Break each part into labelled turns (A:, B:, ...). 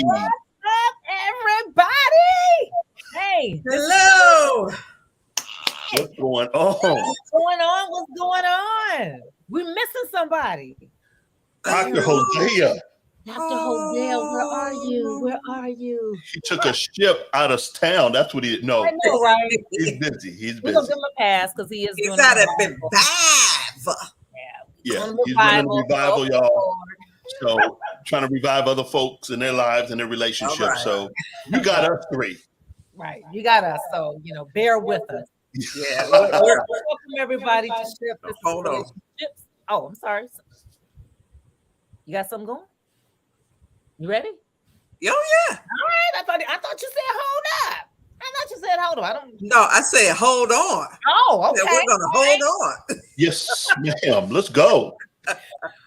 A: What's up, everybody? Hey,
B: hello.
A: Hey.
C: What's going on?
A: What's going on? What's going on? We're missing somebody.
C: Dr. Hosea.
A: Dr. Hosea, where are you? Where are you?
C: He took a ship out of town. That's what he no.
A: I know, right?
C: He's busy. He's
A: We're gonna
C: busy.
A: give him a pass because he is
B: He's
A: doing
B: out
A: a
B: of
A: revival.
B: revive.
C: Yeah,
A: Doing
C: he's running a revival,
A: Oh,
C: y'all. So trying to revive other folks in their lives and their relationships.
B: All right.
C: So you got us three.
A: right. You got us. So, bear with us.
B: Yeah.
A: Welcome everybody to Ship. This is
B: Hold on.
A: Relationships. Oh, I'm sorry. You got something going? You ready?
B: Oh yeah.
A: All right. I thought you said hold up. I thought you said hold on. I don't.
B: No, I said hold on.
A: Oh, okay.
B: Yeah, we're gonna hold on.
C: Yes, ma'am. Let's go.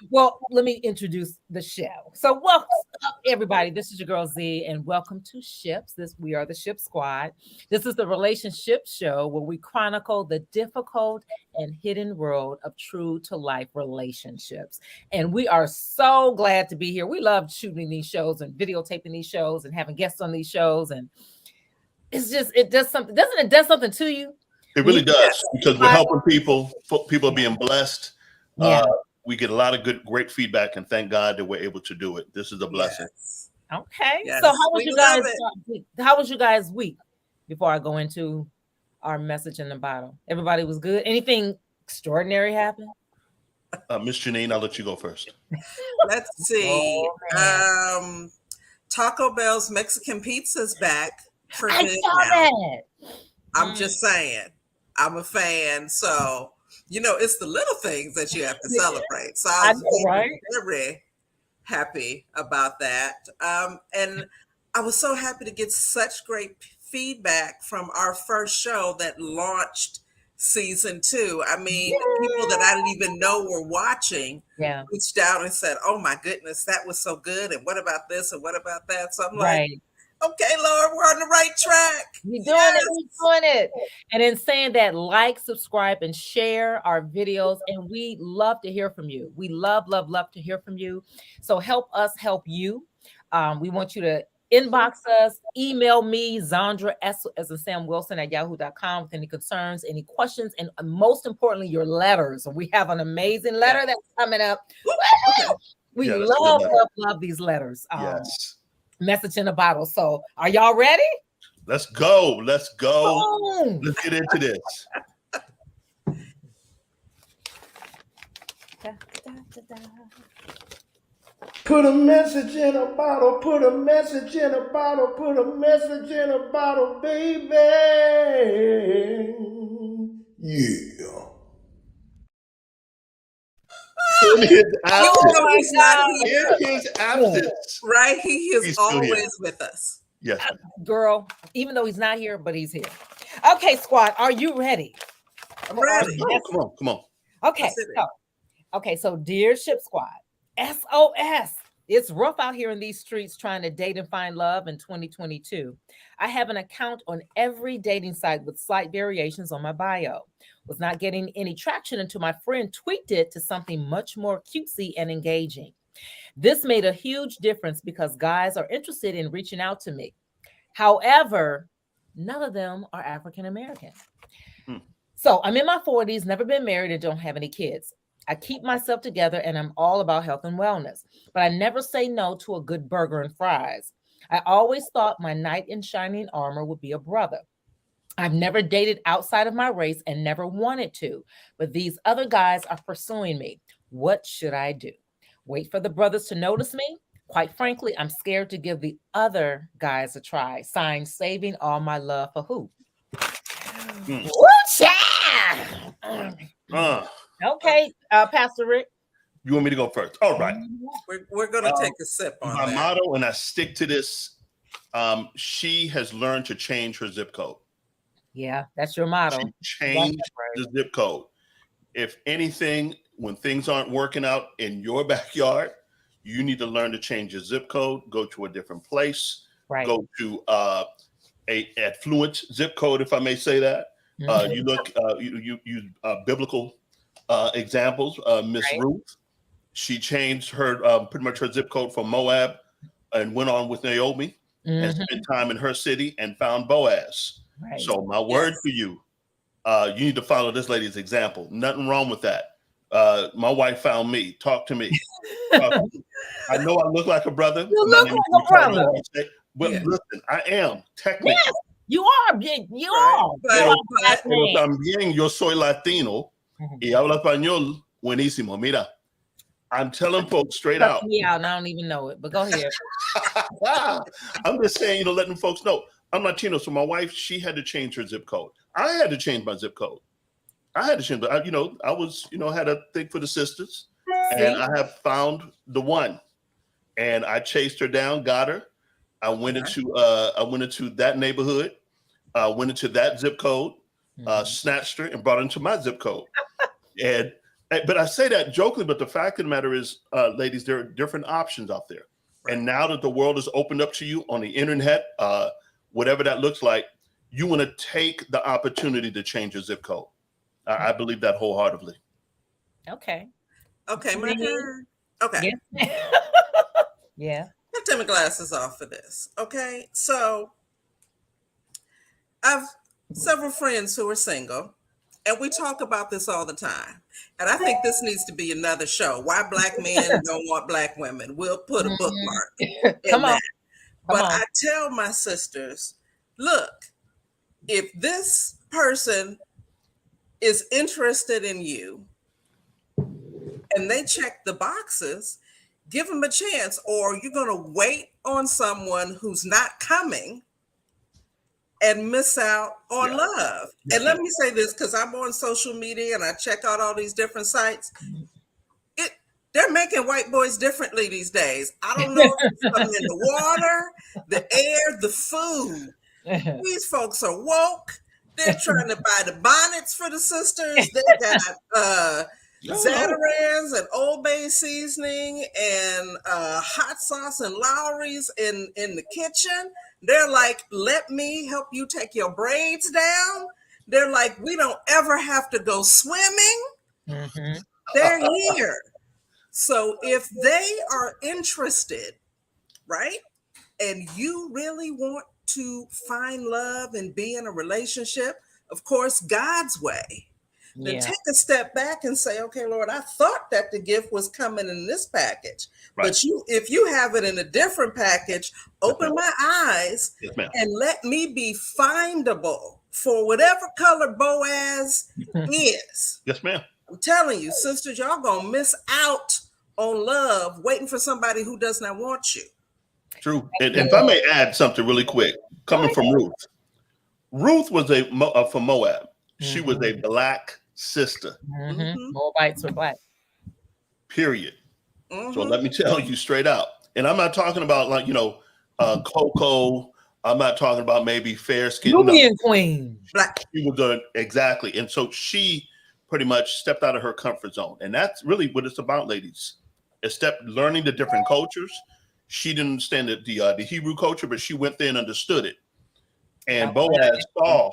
A: Well, let me introduce the show. So, welcome up, everybody. This is your girl Z, and welcome to Ships. We are the Ship Squad. This is the relationship show where we chronicle the difficult and hidden world of true to life relationships. And we are so glad to be here. We love shooting these shows and videotaping these shows and having guests on these shows. And it does something. Doesn't it do something to you?
C: It really does because we're helping people. People are being blessed.
A: Yeah.
C: We get a lot of great feedback, and thank God that we're able to do it. This is a blessing.
B: Yes.
A: Okay.
B: Yes,
A: So how was
B: we
A: you
B: love
A: guys? How was you guys' week? Before I go into our message in the bottle, everybody was good. Anything extraordinary happen?
C: Miss Janine, I'll let you go first.
B: Let's see.
A: Oh,
B: Taco Bell's Mexican pizza's back for
A: I
B: good
A: saw
B: now.
A: that.
B: I'm just saying. I'm a fan, so it's the little things that you have to celebrate. So I was very happy about that. And I was so happy to get such great feedback from our first show that launched season 2. I mean, people that I didn't even know were watching reached out and said, "Oh my goodness, that was so good. And what about this? And what about that?" So I'm like, okay, Lord, we're on the right track.
A: We're doing it. And in saying that, like, subscribe, and share our videos. And we love to hear from you. We love to hear from you. So help us help you. We want you to inbox us, email me, Zandra S as in Sam Wilson at yahoo.com with any concerns, any questions, and most importantly, your letters. We have an amazing letter that's coming up. We love these letters.
C: Yes.
A: Message in a bottle. So are y'all ready?
C: Let's go. Let's get into this. Put a message in a bottle, put a message in a bottle, put a message in a bottle, baby. Yeah. In his absence.
B: Right? He is always with us.
C: Yes.
A: Girl, even though he's not here, but he's here. Okay, squad, are you ready?
B: I'm ready.
C: Come on.
A: Okay, so dear Ship Squad, SOS. It's rough out here in these streets trying to date and find love in 2022. I have an account on every dating site with slight variations on my bio. Was not getting any traction until my friend tweaked it to something much more cutesy and engaging. This made a huge difference because guys are interested in reaching out to me. However, none of them are African American. So I'm in my 40s, never been married, and don't have any kids. I keep myself together and I'm all about health and wellness, but I never say no to a good burger and fries. I always thought my knight in shining armor would be a brother. I've never dated outside of my race and never wanted to, but these other guys are pursuing me. What should I do? Wait for the brothers to notice me? Quite frankly, I'm scared to give the other guys a try. Signed, saving all my love for who? Okay, Pastor Rick.
C: You want me to go first? All right.
B: We're going to take a sip on
C: my
B: that.
C: motto, and I stick to this. She has learned to change her zip code.
A: Yeah, that's your motto.
C: She changed the zip code. If anything, when things aren't working out in your backyard, you need to learn to change your zip code, go to a different place, go to a affluent zip code, if I may say that. You look, you use biblical examples. Miss Ruth, she changed her pretty much her zip code from Moab and went on with Naomi and spent time in her city and found Boaz. Right. So my word for you, you need to follow this lady's example. Nothing wrong with that. My wife found me. Talk to me. Talk to me. I know I look like a brother.
A: You look like a brother.
C: But listen, I am technically.
A: Yes, you are. You are.
C: Pero también yo soy Latino y hablo español buenísimo. Mira, I'm telling folks straight out.
A: Yeah, and I don't even know it, but go ahead.
C: I'm just saying, letting folks know I'm Latino. So my wife, she had to change her zip code. I had to change my zip code. I had to change, but I was, had a thing for the sisters, and I have found the one, and I chased her down, got her. I went into that neighborhood, went into that zip code, snatched her, and brought her into my zip code. But I say that jokingly, but the fact of the matter is, ladies, there are different options out there. And now that the world is opened up to you on the internet, whatever that looks like, you want to take the opportunity to change your zip code. I believe that wholeheartedly.
A: Okay.
B: Okay, my turn. Okay.
A: Yeah.
B: I'll take my glasses off for this. Okay. So I've several friends who are single, and we talk about this all the time. And I think this needs to be another show. Why black men don't want black women. We'll put a bookmark in that. But I tell my sisters, look, if this person is interested in you and they check the boxes, give them a chance, or you're going to wait on someone who's not coming and miss out on love. And let me say this, because I'm on social media and I check out all these different sites. They're making white boys differently these days. I don't know if it's something in the water, the air, the food. These folks are woke. They're trying to buy the bonnets for the sisters. They got Zatarans and Old Bay seasoning and hot sauce and Lowry's in the kitchen. They're like, let me help you take your braids down. They're like, we don't ever have to go swimming. They're here. So if they are interested, right, and you really want to find love and be in a relationship, of course, God's way, then take a step back and say, okay, Lord, I thought that the gift was coming in this package, but if you have it in a different package, open my eyes and let me be findable for whatever color Boaz is.
C: Yes, ma'am.
B: I'm telling you, sisters, y'all gonna miss out on love waiting for somebody who does not want you.
C: True. And if I may add something really quick, coming from Ruth. Ruth was from Moab. She was a black sister.
A: Moabites were black.
C: Period. So let me tell you straight out. And I'm not talking about Coco. I'm not talking about maybe fair skin.
A: Nubian queen.
C: Black. She was exactly. And so she pretty much stepped out of her comfort zone. And that's really what it's about, ladies. It's learning the different cultures. She didn't understand the Hebrew culture, but she went there and understood it. And Boaz saw,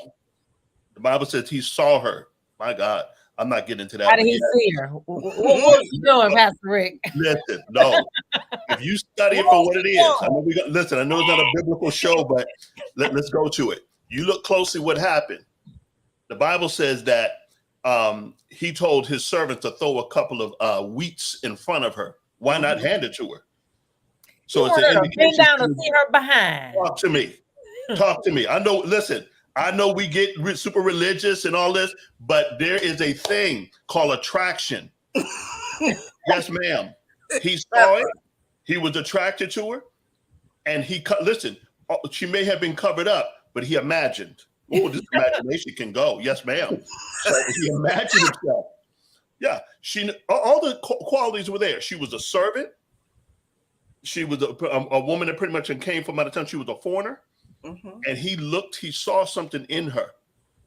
C: the Bible says he saw her. My God, I'm not getting into that.
A: How did he see her? What was he doing, Pastor Rick?
C: Listen, no. If you study it for what it is, I know listen, I know it's not a biblical show, but let's go to it. You look closely what happened. The Bible says that he told his servant to throw a couple of wheats in front of her. Why not hand it to her? So it's an indication.
A: Bend down and see her behind.
C: Talk to me. Talk to me. I know, listen, I know we get super religious and all this, but there is a thing called attraction. Yes, ma'am. He saw it. He was attracted to her. And listen, she may have been covered up, but he imagined. Oh, this imagination can go. Yes, ma'am. So he imagined himself. Yeah, all the qualities were there. She was a servant. She was a woman that pretty much came from out of town. She was a foreigner. And he saw something in her.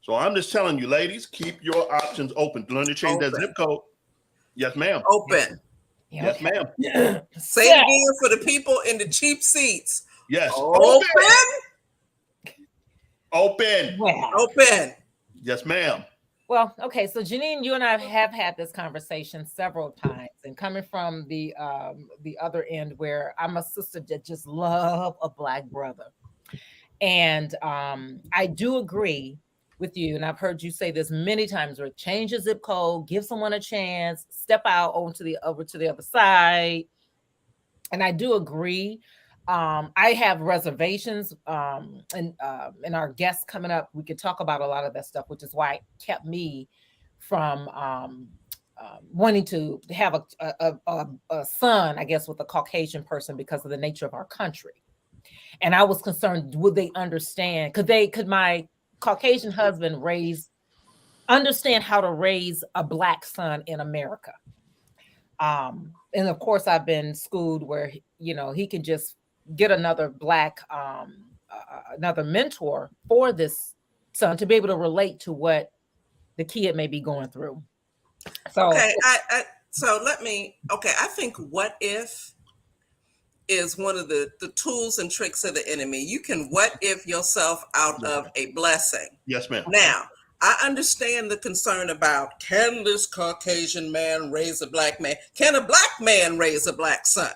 C: So I'm just telling you, ladies, keep your options open. Learn to change that zip code. Yes, ma'am.
B: Open.
C: Yes, ma'am.
B: Say it again for the people in the cheap seats.
C: Yes.
B: Open.
C: Open.
B: Wow. Open.
C: Yes, ma'am.
A: Well, okay, so Janine, you and I have had this conversation several times, and coming from the other end, where I'm a sister that just love a black brother, and I do agree with you, and I've heard you say this many times: where change your zip code, give someone a chance, step out over to the other side, and I do agree. I have reservations, and our guests coming up, we could talk about a lot of that stuff, which is why it kept me from wanting to have a son, I guess, with a Caucasian person because of the nature of our country. And I was concerned, would they understand? Could my Caucasian husband understand how to raise a black son in America? And of course, I've been schooled where, he can just get another black, another mentor for this son to be able to relate to what the kid may be going through. So,
B: okay, I think what if is one of the tools and tricks of the enemy. You can what if yourself out of a blessing.
C: Yes, ma'am.
B: Now, I understand the concern about, can this Caucasian man raise a black man? Can a black man raise a black son?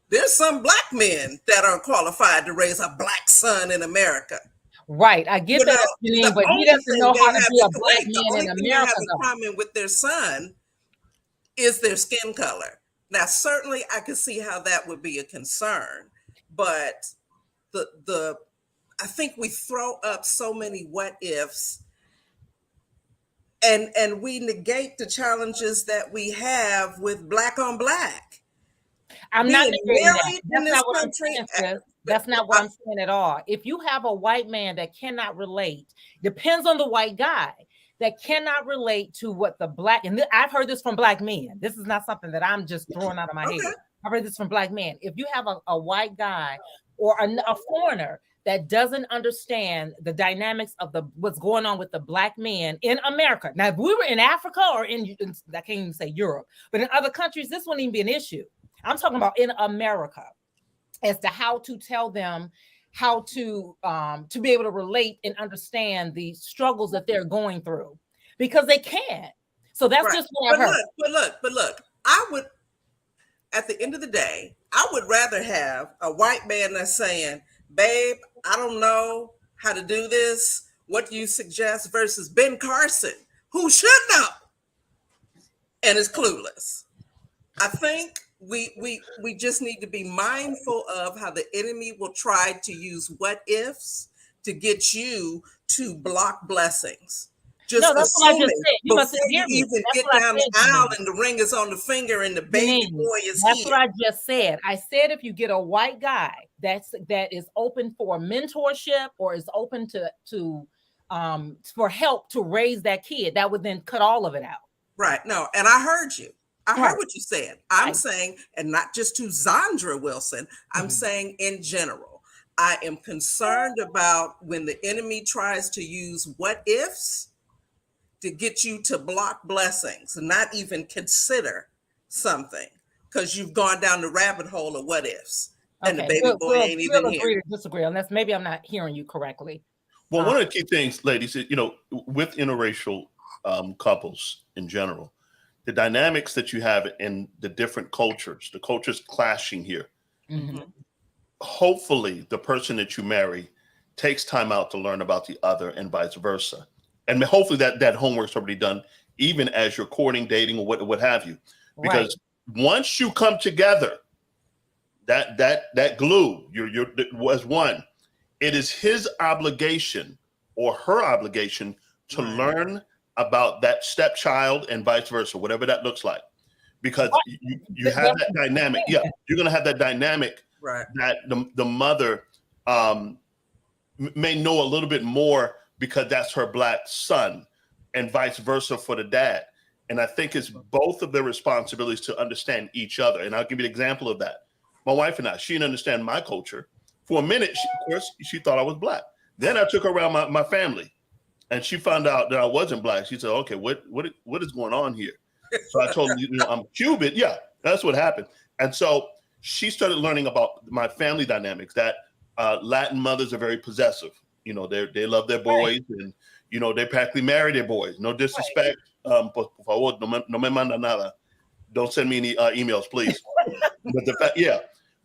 B: There's some black men that are qualified to raise a black son in America.
A: Right, I get that, Janine, but he doesn't know how to be a black man in America.
B: They have in common with their son is their skin color. Now, certainly, I could see how that would be a concern, but I think we throw up so many what ifs, and we negate the challenges that we have with black on black.
A: I'm not negating that. That's not what I'm saying, sis. That's not what I'm saying at all. If you have a white man that cannot relate, depends on the white guy, that cannot relate to what the black, and I've heard this from black men. This is not something that I'm just throwing out of my head. I've heard this from black men. If you have a white guy or a foreigner that doesn't understand the dynamics of what's going on with the black man in America. Now, if we were in Africa or in I can't even say Europe, but in other countries, this wouldn't even be an issue. I'm talking about in America, as to how to tell them how to be able to relate and understand the struggles that they're going through, because they can't. So that's just what I've heard.
B: But look, I would, at the end of the day, I would rather have a white man that's saying, babe, I don't know how to do this. What do you suggest? Versus Ben Carson, who should know and is clueless. I think we just need to be mindful of how the enemy will try to use what ifs to get you to block blessings. Just
A: no, that's what I just said. You must
B: even get down the aisle and the ring is on the finger and the baby boy is here.
A: That's what I just said. I said if you get a white guy that is open for mentorship or is open to for help to raise that kid, that would then cut all of it out.
B: Right. No, and I heard you. I heard what you said. I'm saying, and not just to Zandra Wilson, I'm saying in general, I am concerned about when the enemy tries to use what ifs to get you to block blessings and not even consider something because you've gone down the rabbit hole of what ifs. And the baby boy ain't even here.
A: Agree to disagree on this. Maybe I'm not hearing you correctly.
C: Well, one of the key things, ladies, is, with interracial couples in general, the dynamics that you have in the different cultures, the cultures clashing here. Mm-hmm. Hopefully the person that you marry takes time out to learn about the other and vice versa. And hopefully that homework's already done, even as you're courting, dating, or what have you. Because once you come together, that glue, you're was one. It is his obligation or her obligation to learn about that stepchild and vice versa, whatever that looks like, because you have that dynamic. Yeah, you're going to have that dynamic that the mother may know a little bit more because that's her black son, and vice versa for the dad. And I think it's both of their responsibilities to understand each other. And I'll give you an example of that. My wife and I, she didn't understand my culture. For a minute, she thought I was black. Then I took her around my family. And she found out that I wasn't black. She said, okay, what is going on here? So I told her, I'm Cuban. Yeah, that's what happened. And so she started learning about my family dynamics, that Latin mothers are very possessive. They love their boys and, You know, they practically marry their boys. No disrespect. Por favor, no me manda nada. Don't send me any emails, please.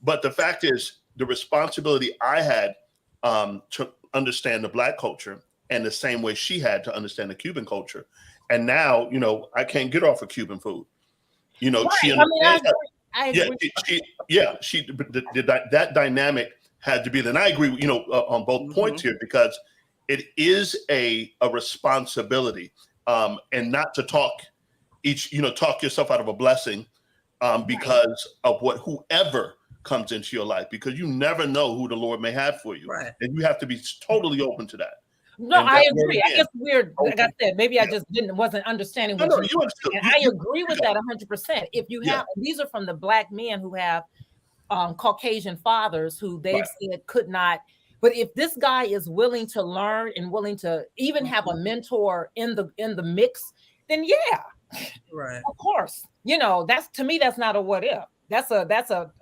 C: But the fact is, the responsibility I had to understand the Black culture, and the same way she had to understand the Cuban culture. And now, you know, I can't get off of Cuban food. You know, she understands. I agree. That dynamic had to be there. And I agree, you know, on both points here, because it is a responsibility, and not to talk yourself out of a blessing because of whoever comes into your life, because you never know who the Lord may have for you. Right. And you have to be totally open to that.
A: No, I agree. I guess weird. Like I said, maybe I just wasn't understanding what you understood. And I agree with that 100%. If you have, these are from the Black men who have Caucasian fathers who they've said could not. But if this guy is willing to learn and willing to even have a mentor in the mix, then right, of course. You know, that's, to me, that's not a what if. That's a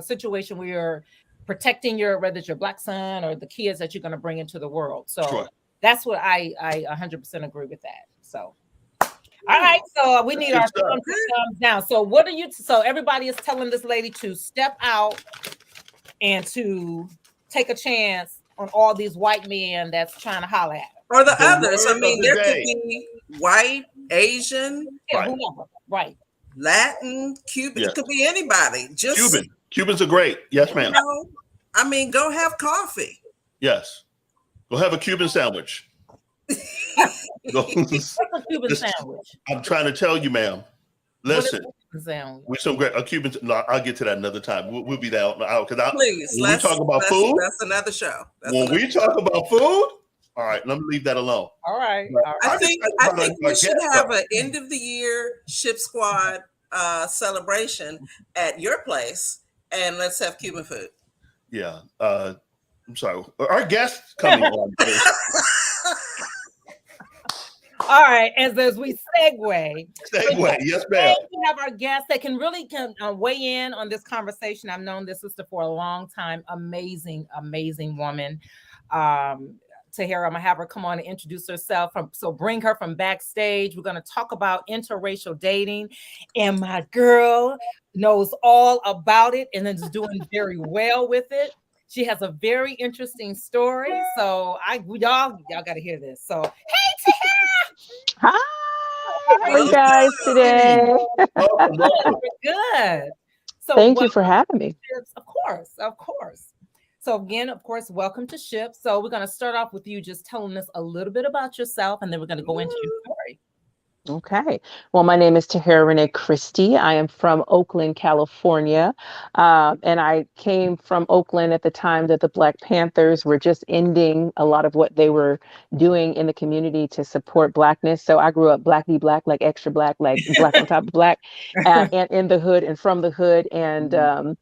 A: situation where you're protecting whether it's your Black son or the kids that you're going to bring into the world. So that's what I 100% agree with that. So, all right. So we need our thumbs down. So so everybody is telling this lady to step out and to take a chance on all these white men that's trying to holler at her.
B: Or the others. I mean, there could be white, Asian,
A: whoever, right?
B: Latin, Cuban, it could be anybody. Just
C: Cubans are great. Yes, ma'am.
B: I mean, go have coffee.
C: Yes. Go have a Cuban sandwich.
A: What's a Cuban sandwich?
C: I'm trying to tell you, ma'am. Listen, we're so great. A Cuban. No, I'll get to that another time. We'll be down because
B: please.
C: When we talk about food,
B: that's another show.
C: We talk about food, all right. Let me leave that alone.
A: All right.
B: I think we should have an end of the year Ship Squad celebration at your place, and let's have Cuban food.
C: Yeah. I'm sorry. Our guests coming on.
A: All right, as we segue,
C: yes, ma'am.
A: We have our guests that can really weigh in on this conversation. I've known this sister for a long time. Amazing, amazing woman. Tahera, I'm gonna have her come on and introduce herself. So bring her from backstage. We're gonna talk about interracial dating, and my girl knows all about it and is doing very well with it. She has a very interesting story. So y'all got to hear this. So hey, Tahera.
D: Hi. How are you guys today?
A: Good. So
D: thank you for having me.
A: Of course. So again, of course, welcome to Ship. So we're going to start off with you just telling us a little bit about yourself, and then we're going to go into your story.
D: Okay. Well, my name is Tahera Rene Christy. I am from Oakland, California. And I came from Oakland at the time that the Black Panthers were just ending a lot of what they were doing in the community to support Blackness. So I grew up Black be Black, like extra Black, like Black on top of Black, and in the hood and from the hood. And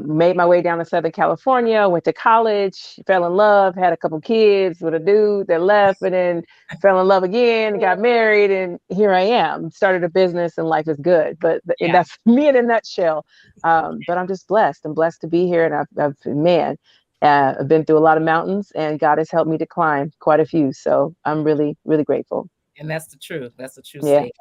D: made my way down to Southern California, went to college, fell in love, had a couple kids with a dude that left, and then fell in love again, got married, and here I am. Started a business, and life is good. But that's me in a nutshell. But I'm just blessed. I'm blessed to be here, and I've been through a lot of mountains, and God has helped me to climb quite a few. So I'm really, really grateful.
A: And that's the truth. That's the true statement.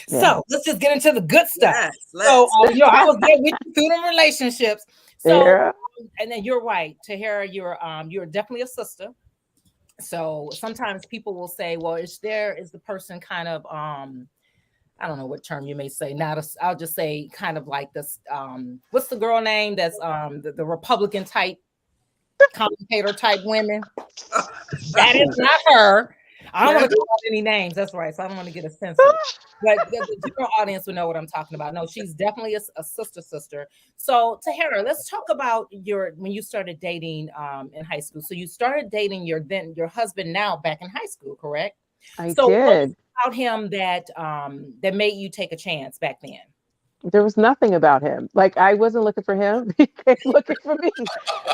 A: So let's just get into the good stuff. I was there with you through the relationships. So, and then you're right, Tahera, you're definitely a sister. So sometimes people will say, well, is the person kind of I don't know what term you may say. I'll just say kind of like this. What's the girl name that's the Republican type commentator type women? That is not her. I don't want to call out any names. That's right. So I don't want to get offensive. But the general audience will know what I'm talking about. No, she's definitely a sister. So Tahera, let's talk about when you started dating in high school. So you started dating your husband now back in high school, correct?
D: I did.
A: What was about him that made you take a chance back then?
D: There was nothing about him. Like, I wasn't looking for him. He came looking for me.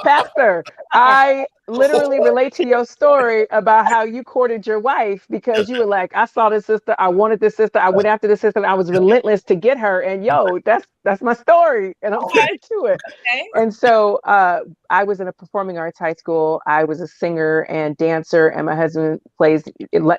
D: Pastor, I literally relate to your story about how you courted your wife because you were like, I saw this sister. I wanted this sister. I went after this sister. I was relentless to get her. And that's That's my story, and I'm sticking to it.
A: Okay.
D: And so I was in a performing arts high school. I was a singer and dancer, and my husband plays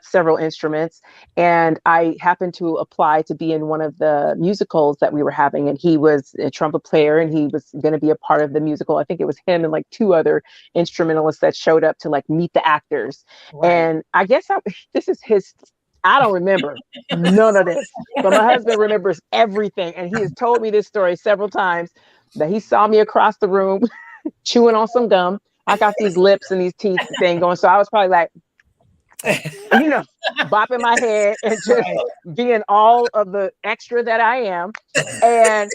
D: several instruments. And I happened to apply to be in one of the musicals that we were having, and he was a trumpet player, and he was going to be a part of the musical. I think it was him and like two other instrumentalists that showed up to like meet the actors.
A: Right.
D: And I guess this is his. I don't remember none of this, but my husband remembers everything. And he has told me this story several times, that he saw me across the room chewing on some gum. I got these lips and these teeth thing going. So I was probably like, bopping my head and just being all of the extra that I am. And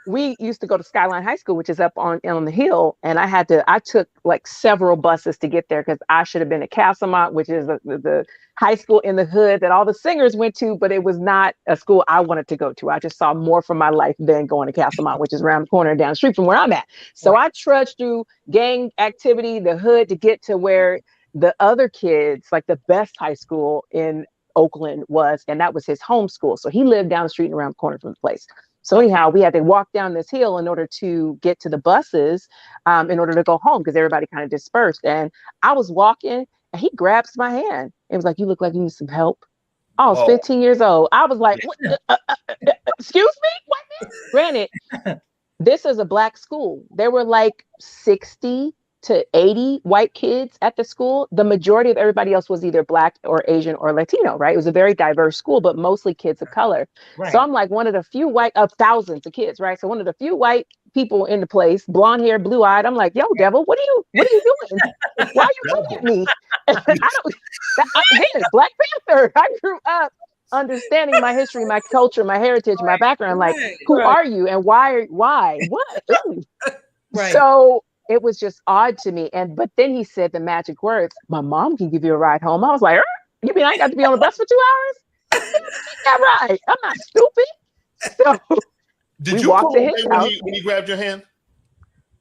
D: we used to go to Skyline High School, which is up on the hill. And I took like several buses to get there, because I should have been at Castlemont, which is the high school in the hood that all the singers went to, but it was not a school I wanted to go to. I just saw more from my life than going to Castlemont, which is around the corner down the street from where I'm at. So I trudged through gang activity, the hood, to get to where the other kids, like the best high school in Oakland was, and that was his home school. So he lived down the street and around the corner from the place. So anyhow, we had to walk down this hill in order to get to the buses, in order to go home, because everybody kind of dispersed. And I was walking, and he grabs my hand and was like, "You look like you need some help." I was 15 years old. I was like, what? Excuse me? What? Granted, this is a Black school. There were like 60 to 80 white kids at the school. The majority of everybody else was either Black or Asian or Latino, right? It was a very diverse school, but mostly kids of color. Right. So I'm like one of the few white, of thousands of kids, right? So one of the few white people in the place, blonde hair, blue eyed. I'm like, yo, devil, what are you doing? Why are you looking at me? Black Panther. I grew up understanding my history, my culture, my heritage, my background. Like, who are you and why? What? Right. So it was just odd to me. But then he said the magic words, "My mom can give you a ride home." I was like, you mean I got to be on the bus for 2 hours? Yeah, right. I'm not stupid. So
C: did you walk to his house when he grabbed your hand?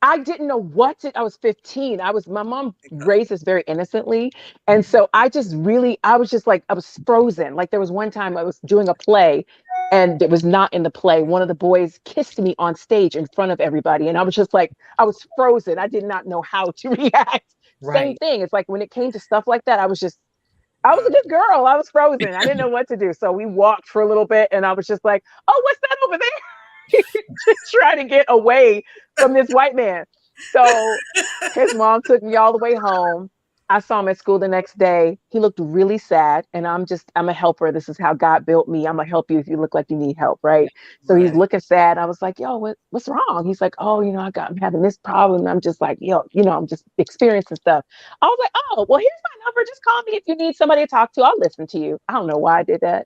D: I didn't know what to. I was 15. My mom raised us very innocently. And so I was just like, I was frozen. Like there was one time I was doing a play, and it was not in the play. One of the boys kissed me on stage in front of everybody. And I was just like, I was frozen. I did not know how to react. Right. Same thing. It's like when it came to stuff like that, I was a good girl. I was frozen. I didn't know what to do. So we walked for a little bit, and I was just like, "Oh, what's that over there?" Just trying to get away from this white man. So his mom took me all the way home. I saw him at school the next day. He looked really sad, and I'm a helper. This is how God built me. I'm gonna help you if you look like you need help, right? So he's looking sad. I was like, "Yo, what's wrong?" He's like, "Oh, I'm having this problem." And I'm just like, "Yo, I'm just experiencing stuff." I was like, "Oh, well, here's my number. Just call me if you need somebody to talk to. I'll listen to you." I don't know why I did that.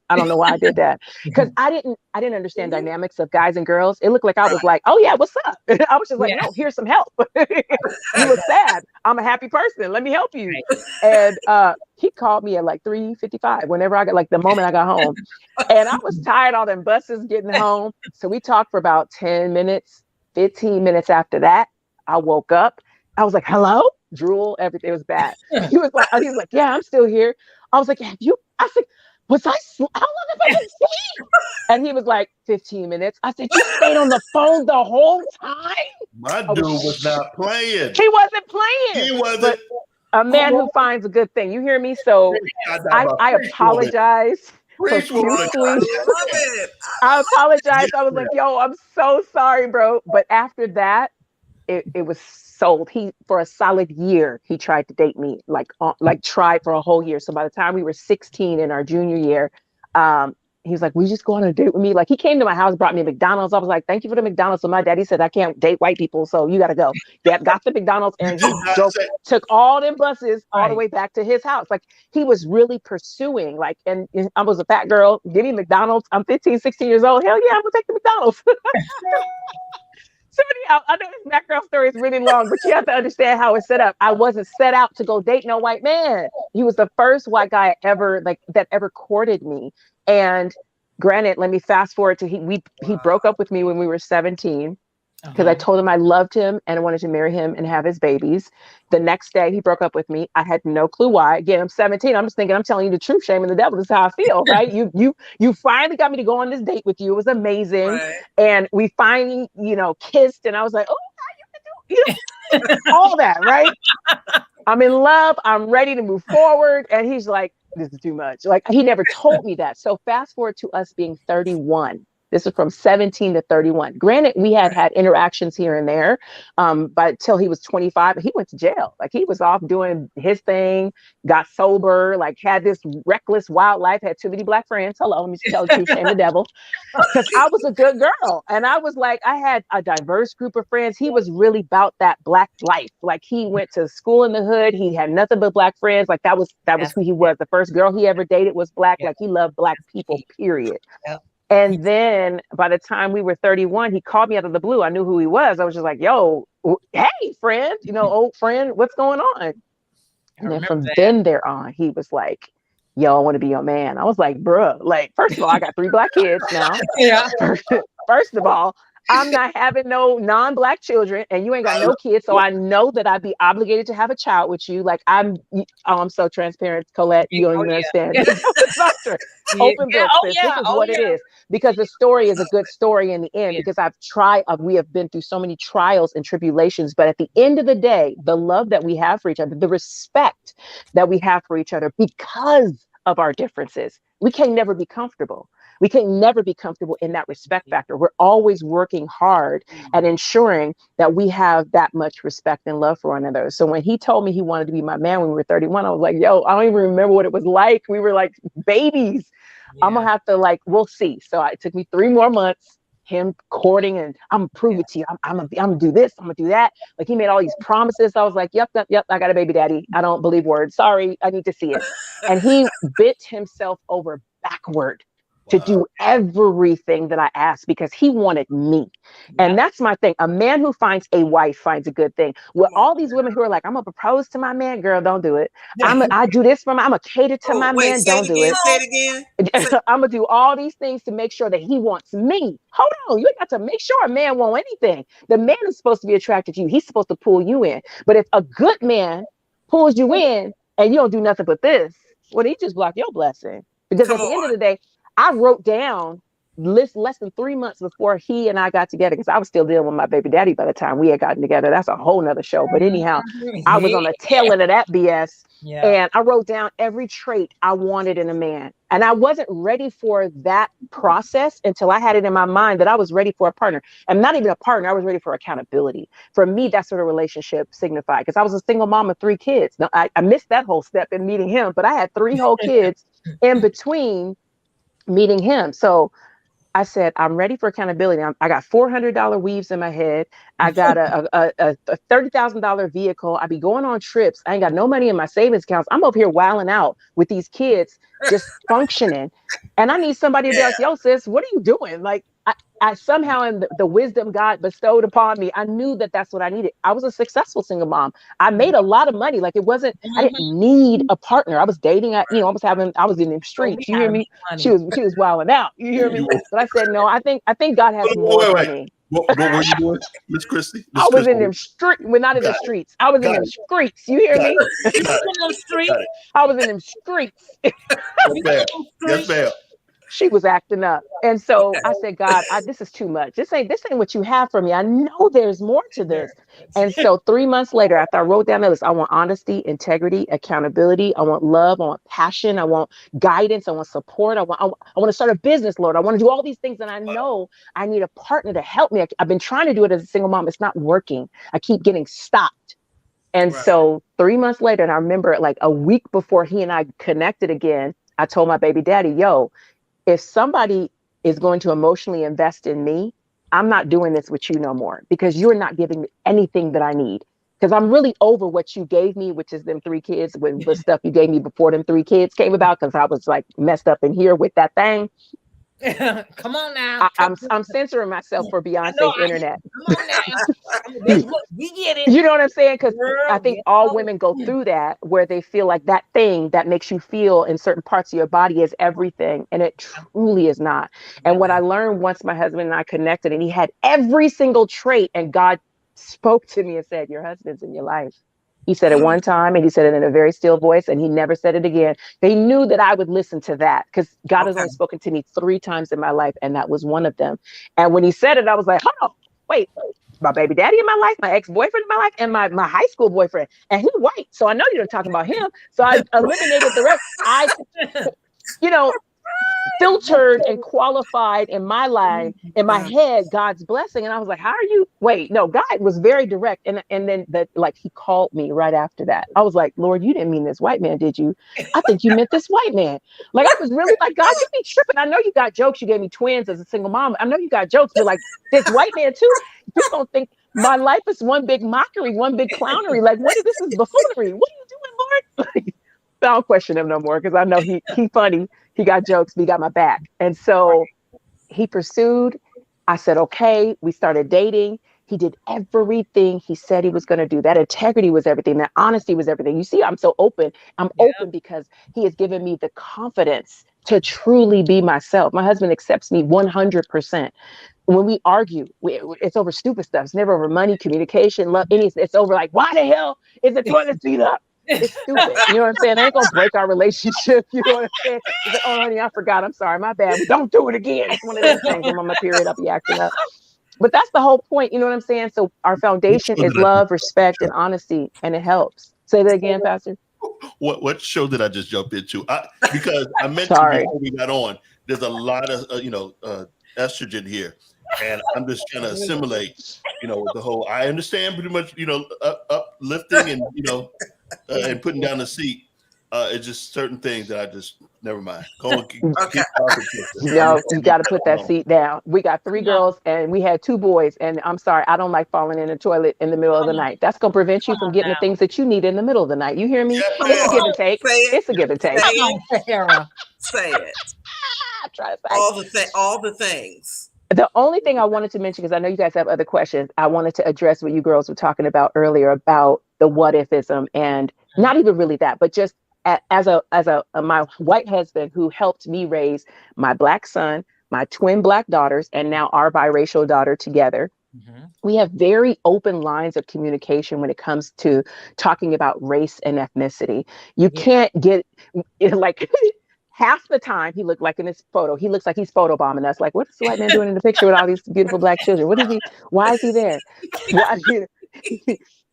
D: Because I didn't understand dynamics of guys and girls. It looked like I was like, "Oh yeah, what's up?" I was just like, "No, here's some help." You look sad. I'm a happy person. Let me help you. And he called me at like 3:55 whenever I got, like the moment I got home. And I was tired all them buses getting home. So we talked for about 10 minutes, 15 minutes after that. I woke up. I was like, "Hello?" Drool, everything was bad. He was like, "Yeah, I'm still here." I was like, "Have you?" I said, how long have I been asleep? And he was like, 15 minutes. I said, "You stayed on the phone the whole time?"
C: My dude was not playing.
D: He wasn't playing.
C: He wasn't.
D: But a man who finds a good thing. You hear me? So I apologize profusely. I apologize. I was like, "Yo, I'm so sorry, bro." But after that, it was sold. For a solid year, he tried to date me, like tried for a whole year. So by the time we were 16 in our junior year, he was like, "We just go on a date with me?" Like he came to my house, brought me McDonald's. I was like, "Thank you for the McDonald's." So my daddy said, "I can't date white people, so you got to go." Got the McDonald's, and he took all them buses all the way back to his house. Like he was really pursuing, like, and I was a fat girl. Give me McDonald's. I'm 15, 16 years old. Hell yeah, I'm gonna take the McDonald's. So anyhow, I know this background story is really long, but you have to understand how it's set up. I wasn't set out to go date no white man. He was the first white guy that ever courted me. And granted, let me fast forward to he broke up with me when we were 17. because I told him I loved him and I wanted to marry him and have his babies. The next day he broke up with me. I had no clue why. Again, I'm 17. I'm just thinking I'm telling you the truth. Shame and the devil. This is how I feel, right? You finally got me to go on this date with you. It was amazing.
B: Right.
D: And we finally, kissed. And I was like, oh, you can do all that, right? I'm in love. I'm ready to move forward. And he's like, this is too much. Like, he never told me that. So fast forward to us being 31. This is from 17 to 31. Granted, we had interactions here and there, but till he was 25, he went to jail. Like, he was off doing his thing, got sober, like had this reckless wild life, had too many black friends. Hello, let me tell the truth, shame the devil. Because I was a good girl. And I was like, I had a diverse group of friends. He was really about that black life. Like, he went to school in the hood. He had nothing but black friends. Like, that was who he was. The first girl he ever dated was black. Like, he loved black people, period. And then by the time we were 31, he called me out of the blue. I knew who he was. I was just like, yo, hey, friend, old friend, what's going on? And then from then there on, he was like, yo, I want to be your man. I was like, bruh, like, first of all, I got 3 black kids now.
A: Yeah.
D: First of all, I'm not having no non-black children, and you ain't got no kids. So I know that I'd be obligated to have a child with you. Like, I'm so transparent, Colette. You don't even understand. Open book. This is what it is. Because the story is a good story in the end, because we have been through so many trials and tribulations. But at the end of the day, the love that we have for each other, the respect that we have for each other because of our differences, we can never be comfortable. We can never be comfortable in that respect factor. We're always working hard at ensuring that we have that much respect and love for one another. So when he told me he wanted to be my man when we were 31, I was like, yo, I don't even remember what it was like. We were like babies. Yeah. I'm going to have to we'll see. So it took me 3 more months, him courting, and I'm going to prove it to you. I'm going to do this. I'm going to do that. Like, he made all these promises. I was like, yep. I got a baby daddy. I don't believe words. Sorry. I need to see it. And he bent himself over backward to do everything that I asked, because he wanted me. Yeah. And that's my thing. A man who finds a wife finds a good thing. Well, all these women who are like, I'm going to propose to my man, girl, don't do it. I do this for I'm going to cater to my man, don't do it.
B: Say it again.
D: I'm going to do all these things to make sure that he wants me. Hold on. You ain't got to make sure a man wants anything. The man is supposed to be attracted to you. He's supposed to pull you in. But if a good man pulls you in and you don't do nothing but this, well, he just blocked your blessing. Because at the end of the day, I wrote down less than 3 months before he and I got together, because I was still dealing with my baby daddy by the time we had gotten together. That's a whole nother show. But anyhow, I was on the tail end of that BS. Yeah. And I wrote down every trait I wanted in a man. And I wasn't ready for that process until I had it in my mind that I was ready for a partner. And not even a partner, I was ready for accountability. For me, that's what a relationship signified, because I was a single mom of 3 kids. Now, I missed that whole step in meeting him, but I had 3 whole kids in between meeting him. So I said, I'm ready for accountability. I got $400 weaves in my head. I got a $30,000 vehicle. I be going on trips. I ain't got no money in my savings accounts. I'm up here wilding out with these kids, just functioning. And I need somebody to be like, yo, sis, what are you doing? Like, I somehow, in the wisdom God bestowed upon me, I knew that that's what I needed. I was a successful single mom. I made a lot of money. Like, it wasn't, I didn't need a partner. I was dating, I was in the streets. You hear me? She was wilding out. You hear me? But I said, no, I think God has more for me.
C: What were you doing, Miss Christy?
D: I was in them streets. We're not in the streets. I was in them streets. You hear me? I was in them streets.
C: Yes, ma'am.
D: She was acting up. And so I said, God, this is too much. This ain't what you have for me. I know there's more to this. And so 3 months later, after I wrote down the list, I want honesty, integrity, accountability. I want love. I want passion. I want guidance. I want support. I want to start a business, Lord. I want to do all these things. And I know I need a partner to help me. I've been trying to do it as a single mom. It's not working. I keep getting stopped. And so 3 months later, and I remember like a week before he and I connected again, I told my baby daddy, yo, if somebody is going to emotionally invest in me, I'm not doing this with you no more, because you're not giving me anything that I need. Because I'm really over what you gave me, which is them 3 kids, with the stuff you gave me before them 3 kids came about, because I was like messed up in here with that thing.
A: Come on now.
D: I'm censoring myself for Beyonce's internet.
A: Come on now. We get it.
D: You know what I'm saying? Because I
A: Girl,
D: think
A: yes,
D: all
A: Lord.
D: women go through that where they feel like that thing that makes you feel in certain parts of your body is everything. And it truly is not. And
A: Yep.
D: what I learned once my husband and I connected, and he had every single trait, and God spoke to me and said, your husband's in your life. He said it one time and he said it in a very still voice, and he never said it again. He knew that I would listen to that because God has
B: Okay.
D: only spoken to me 3 times in my life, and that was one of them. And when he said it, I was like, oh, wait, my baby daddy in my life, my ex-boyfriend in my life, and my high school boyfriend. And he's white. So I know you're talking about him. So I eliminated the rest. I, you know, filtered and qualified in my line, in my head, God's blessing. And I was like, how are you? Wait, no, God was very direct. And then that, like, he called me right after that. I was like, Lord, you didn't mean this white man, did you? I think you meant this white man. Like, I was really like, God, you be tripping. I know you got jokes. You gave me twins as a single mom. I know you got jokes, but like this white man too, you're going to think my life is one big mockery, one big clownery. Like, what is this? Is buffoonery. What are you doing, Lord? Like, I don't question him no more because I know he funny. He got jokes, but he got my back. And so he pursued. I said, okay. We started dating. He did everything he said he was going to do. That integrity was everything. That honesty was everything. You see, I'm so open. I'm open because he has given me the confidence to truly be myself. My husband accepts me 100%. When we argue, it's over stupid stuff. It's never over money, communication, love. It's over like, why the hell is the toilet seat up? It's stupid. You know what I'm saying? I ain't gonna break our relationship. You know what I'm saying? It's like, oh, honey, I forgot. I'm sorry. My bad. Don't do it again. It's one of those things. I'm on my period. I'll be acting up. But that's the whole point. You know what I'm saying? So our
C: What
D: foundation
C: show
D: is
C: did I
D: love,
C: just jump
D: respect, and
C: into?
D: honesty, and it helps. Say that again, Pastor.
C: What show did I just jump into? Because I mentioned
D: Sorry.
C: before we got on, there's a lot of estrogen here, and I'm just trying to assimilate. The whole. I understand pretty much. Uplifting and and putting down the seat. It's just certain things that I just never mind. Go on, keep talking.
D: No, you got to put that seat down. We got 3 girls and we had 2 boys. And I'm sorry, I don't like falling in the toilet in the middle of the night. That's going to prevent you from getting the things that you need in the middle of the night. You hear me?
B: Come
D: It's a
B: on.
D: give and take.
B: Say it.
D: It's a give and take.
B: Say
A: Come on, Tahera.
B: Say it.
D: Try to say.
B: All the things.
D: The only thing I wanted to mention, because I know you guys have other questions, I wanted to address what you girls were talking about earlier about the what ifism, and not even really that, but just as my white husband who helped me raise my black son, my twin black daughters, and now our biracial daughter together. Mm-hmm. We have very open lines of communication when it comes to talking about race and ethnicity. You can't get like half the time he looked like in his photo, he looks like he's photobombing us. Like, what's the white man doing in the picture with all these beautiful black children? What is he? Why is he there? Why,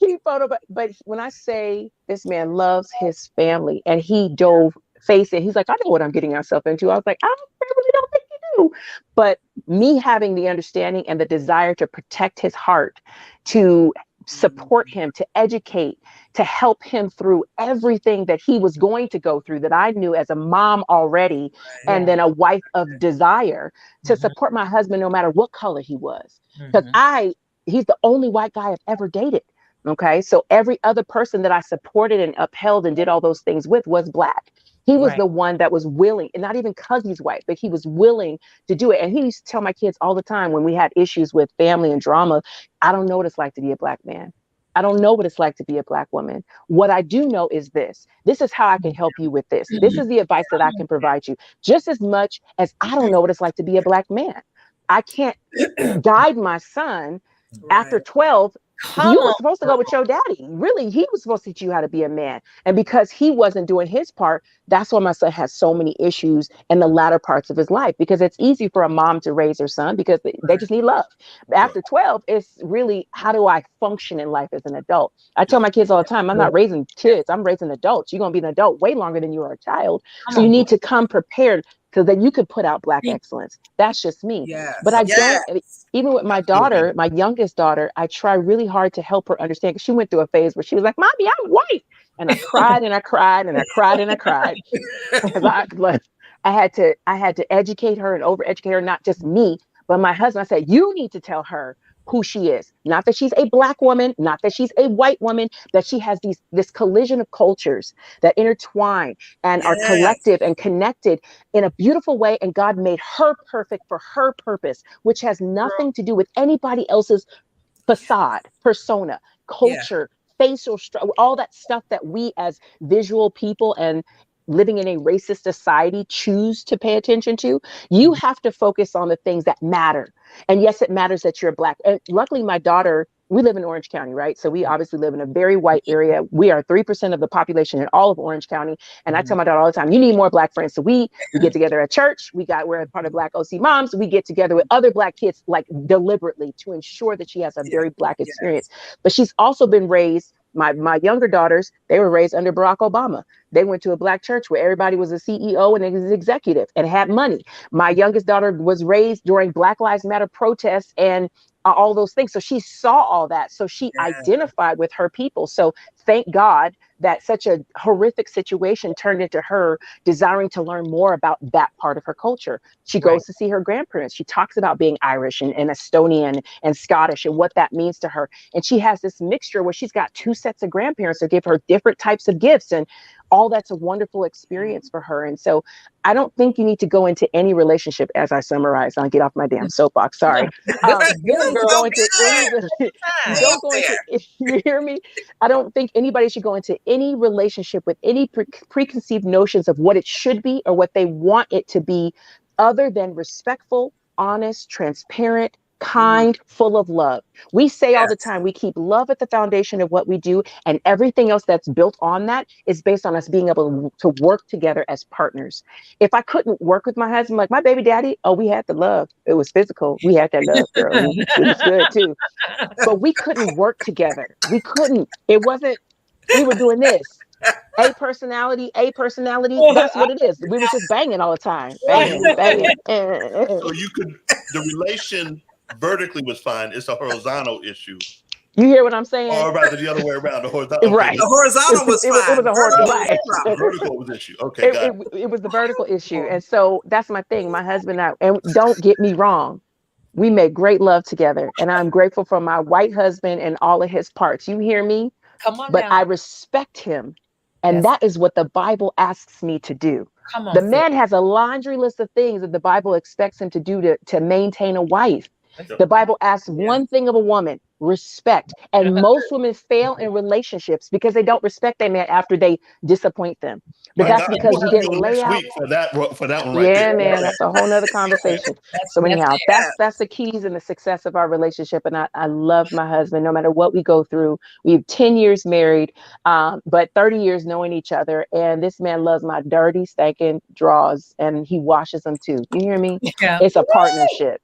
D: he photo, but when I say this man loves his family and he dove face it, he's like, I know what I'm getting myself into. I was like, I really don't think you do. But me having the understanding and the desire to protect his heart, to support him, to educate, to help him through everything that he was going to go through that I knew as a mom already, and then a wife of desire, to support my husband no matter what color he was. Because he's the only white guy I've ever dated. Okay. So every other person that I supported and upheld and did all those things with was black. He was the one that was willing, and not even because he's white, but he was willing to do it. And he used to tell my kids all the time when we had issues with family and drama, I don't know what it's like to be a black man. I don't know what it's like to be a black woman. What I do know is this. This is how I can help you with this. This is the advice that I can provide you, just as much as I don't know what it's like to be a black man. I can't guide my son after 12. You were supposed to go with your daddy. Really, he was supposed to teach you how to be a man. And because he wasn't doing his part, that's why my son has so many issues in the latter parts of his life, because it's easy for a mom to raise her son because they just need love. After 12, it's really, how do I function in life as an adult? I tell my kids all the time, I'm not raising kids, I'm raising adults. You're going to be an adult way longer than you are a child. So you need to come prepared so that you could put out black excellence. That's just me. But I don't, even with my daughter, my youngest daughter, I try really hard to help her understand, because she went through a phase where she was like, Mommy, I'm white. And I cried and I cried and I cried and I cried. I had to educate her and overeducate her, not just me, but my husband. I said, you need to tell her who she is. Not that she's a black woman, not that she's a white woman, that she has this collision of cultures that intertwine and are collective and connected in a beautiful way. And God made her perfect for her purpose, which has nothing to do with anybody else's facade, persona, culture, facial structure, all that stuff that we as visual people and living in a racist society choose to pay attention to. You have to focus on the things that matter. And yes, it matters that you're Black. And luckily, my daughter, we live in Orange County, right? So we obviously live in a very white area. We are 3% of the population in all of Orange County. And I tell my daughter all the time, you need more Black friends. So we get together at church. We're a part of Black OC Moms. We get together with other Black kids, like deliberately to ensure that she has a very Black experience. But she's also been raised, my younger daughters, they were raised under Barack Obama. They went to a Black church where everybody was a CEO and an executive and had money. My youngest daughter was raised during Black Lives Matter protests and all those things. So she saw all that. So she identified with her people. So thank God that such a horrific situation turned into her desiring to learn more about that part of her culture. She goes to see her grandparents. She talks about being Irish and Estonian and Scottish and what that means to her. And she has this mixture where she's got two sets of grandparents that give her different types of gifts, and all that's a wonderful experience for her. And so I don't think you need to go into any relationship, as I summarize. I'll get off my damn soapbox. Sorry. You hear me? I don't think anybody should go into any relationship with any preconceived notions of what it should be or what they want it to be, other than respectful, honest, transparent, kind, full of love. We say all the time, we keep love at the foundation of what we do, and everything else that's built on that is based on us being able to work together as partners. If I couldn't work with my husband, like my baby daddy, we had the love. It was physical. We had that love, girl. It was good too. But we couldn't work together. We couldn't. It wasn't, we were doing this. A personality. That's what it is. We were just banging all the time. Banging.
C: So the relation vertically was fine. It's a horizontal issue.
D: You hear what I'm saying?
C: Or rather the other way around. The horizontal.
D: Right.
B: The horizontal was fine.
C: The vertical was the issue. Okay,
D: it was the vertical issue. And so that's my thing. My husband and I, and don't get me wrong, we make great love together. And I'm grateful for my white husband and all of his parts. You hear me?
A: Come on.
D: But now I respect him. And that is what the Bible asks me to do. Come on, the man has a laundry list of things that the Bible expects him to do to maintain a wife. The Bible asks one thing of a woman: respect. And most women fail in relationships because they don't respect their man after they disappoint them. But that's because you didn't lay out
C: for that one
D: right there. Man, that's a whole nother conversation. So anyhow, that's the keys in the success of our relationship. And I love my husband no matter what we go through. We have 10 years married, but 30 years knowing each other. And this man loves my dirty, stinking drawers, and he washes them too. You hear me?
A: Yeah.
D: It's a partnership.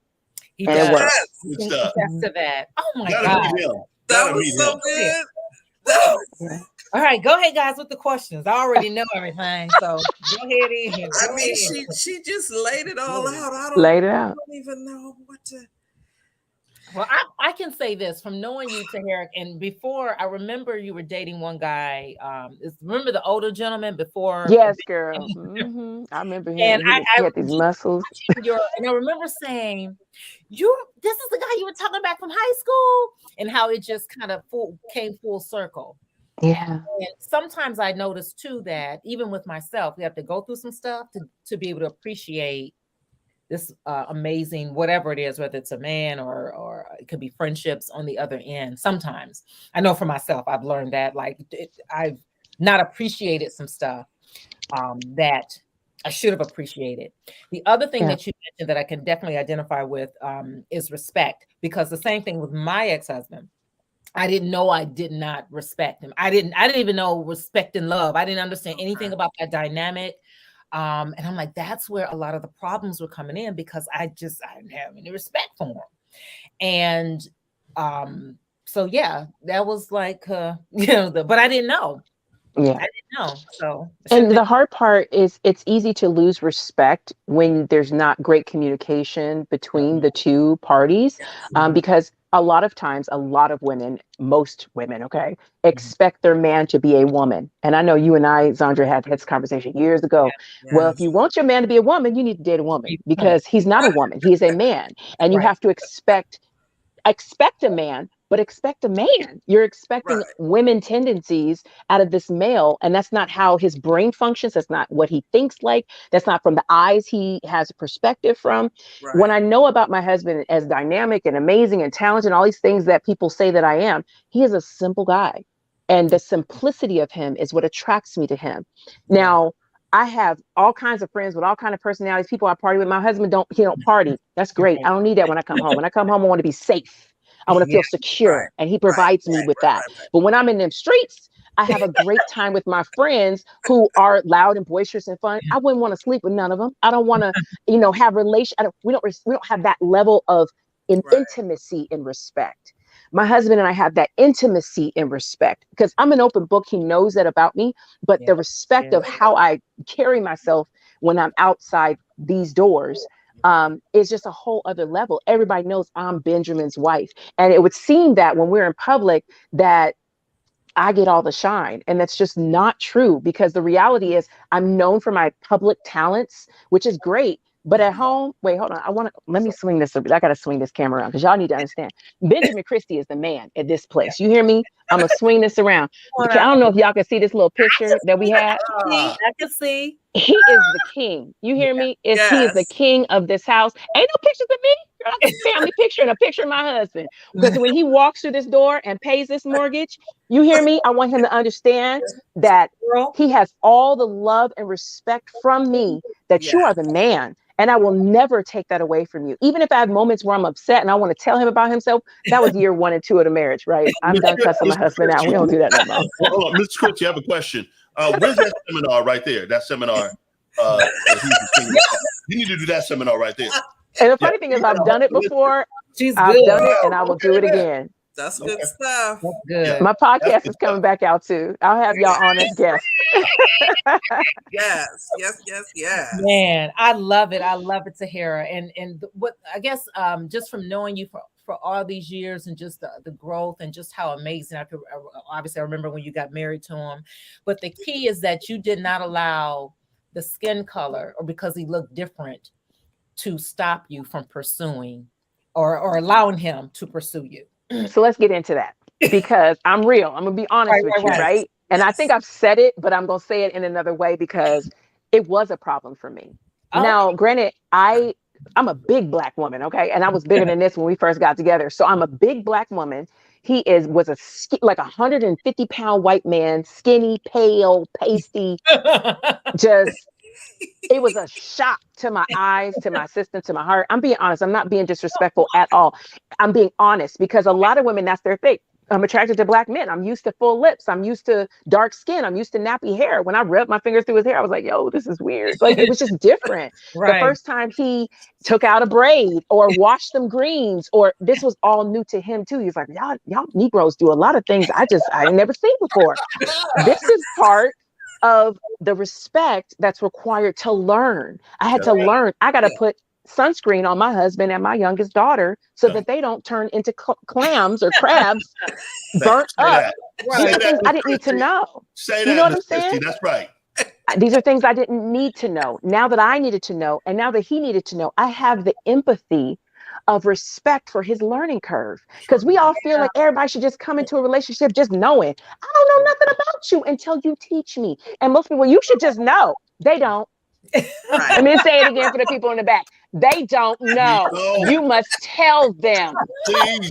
A: He
D: and
A: does.
D: it works.
A: He does to that. Oh my God.
B: That was so good.
A: All right, go ahead, guys, with the questions. I already know everything, so go ahead.
B: I mean, she just laid it all out. I don't even know what to.
A: Well, I can say this from knowing you, Tahera, and before, I remember you were dating one guy. Remember the older gentleman before?
D: Yes, girl. I remember him. And he had these muscles.
A: And I remember saying, this is the guy you were talking about from high school, and how it just kind of came full circle.
D: Yeah.
A: And sometimes I notice too that even with myself, we have to go through some stuff to be able to appreciate this amazing, whatever it is, whether it's a man or it could be friendships on the other end. Sometimes I know for myself, I've learned that I've not appreciated some stuff that I should have appreciated. The other thing that you mentioned that I can definitely identify with is respect, because the same thing with my ex-husband. I didn't know I did not respect him. I didn't even know respect and love. I didn't understand anything about that dynamic. And I'm like, that's where a lot of the problems were coming in, because I didn't have any respect for him. And so yeah, that was like but I didn't know.
D: Yeah,
A: I didn't know. So,
D: and the hard part is it's easy to lose respect when there's not great communication between the two parties, because a lot of times, a lot of women, most women, expect their man to be a woman. And I know you and I, Zandra, had this conversation years ago. Yeah. Well, if you want your man to be a woman, you need to date a woman, because he's not a woman. He is a man. And you have to expect a man, but expect a man. You're expecting women tendencies out of this male, and that's not how his brain functions. That's not what he thinks like. That's not from the eyes he has a perspective from.
B: Right.
D: When I know about my husband as dynamic and amazing and talented and all these things that people say that I am, he is a simple guy. And the simplicity of him is what attracts me to him. Now, I have all kinds of friends with all kinds of personalities, people I party with. My husband don't party. That's great. I don't need that when I come home. When I come home, I want to be safe. I want to feel secure. And he provides me with that. But when I'm in them streets, I have a great time with my friends who are loud and boisterous and fun. I wouldn't want to sleep with none of them. I don't want to, have we don't have that level of intimacy and respect. My husband and I have that intimacy and respect because I'm an open book. He knows that about me, but the respect of how I carry myself when I'm outside these doors is just a whole other level. Everybody knows I'm Benjamin's wife. And it would seem that when we're in public that I get all the shine. And that's just not true because the reality is I'm known for my public talents, which is great. But at home, wait, hold on. Let me swing this. I got to swing this camera around because y'all need to understand. Benjamin Christie is the man at this place. You hear me? I'm going to swing this around. Okay, I don't know if y'all can see this little picture that we had.
A: I can see.
D: He is the king. You hear me? He is the king of this house. Ain't no pictures of me. Girl, I got a family picture and a picture of my husband. Because when he walks through this door and pays this mortgage, you hear me? I want him to understand that he has all the love and respect from me that you are the man. And I will never take that away from you. Even if I have moments where I'm upset and I want to tell him about himself, that was year 1 and 2 of the marriage, right? I'm done cussing my husband out. We don't do that no more.
C: Hold on, Mr. Christy, I have a question. Where's that seminar right there? That seminar. You need to do that seminar right there.
D: And the funny thing is, I've done it before. I've done it, and I will do it again.
B: That's good stuff.
A: That's good.
D: My podcast is coming back out too. I'll have y'all on as guests.
B: Yes.
A: Man, I love it. I love it, Tahera. And what I guess just from knowing you for all these years and just the growth and just how amazing obviously I remember when you got married to him. But the key is that you did not allow the skin color or because he looked different to stop you from pursuing or allowing him to pursue you.
D: So let's get into that because I'm real. I'm going to be honest with you, right? And I think I've said it, but I'm going to say it in another way because it was a problem for me. Now, granted, I'm a big Black woman, okay? And I was bigger than this when we first got together. So I'm a big Black woman. He was like 150-pound white man, skinny, pale, pasty, it was a shock to my eyes, to my system, to my heart. I'm being honest. I'm not being disrespectful at all. I'm being honest because a lot of women, that's their thing. I'm attracted to Black men. I'm used to full lips. I'm used to dark skin. I'm used to nappy hair. When I rubbed my fingers through his hair, I was like, yo, this is weird. Like, it was just different. The first time he took out a braid or washed them greens, or this was all new to him too. He's like, y'all Negroes do a lot of things I ain't never seen before. This is part of the respect that's required to learn. I had to learn. I got to put sunscreen on my husband and my youngest daughter so that they don't turn into clams or crabs burnt up. These are things I didn't need to know. You know what I'm saying?
C: That's right.
D: These are things I didn't need to know. Now that I needed to know, and now that he needed to know, I have the empathy of respect for his learning curve. Because we all feel like everybody should just come into a relationship just knowing, I don't know nothing about you until you teach me. And most people, you should just know. They don't. Let me say it again for the people in the back. They don't know. You must tell them.
C: Please.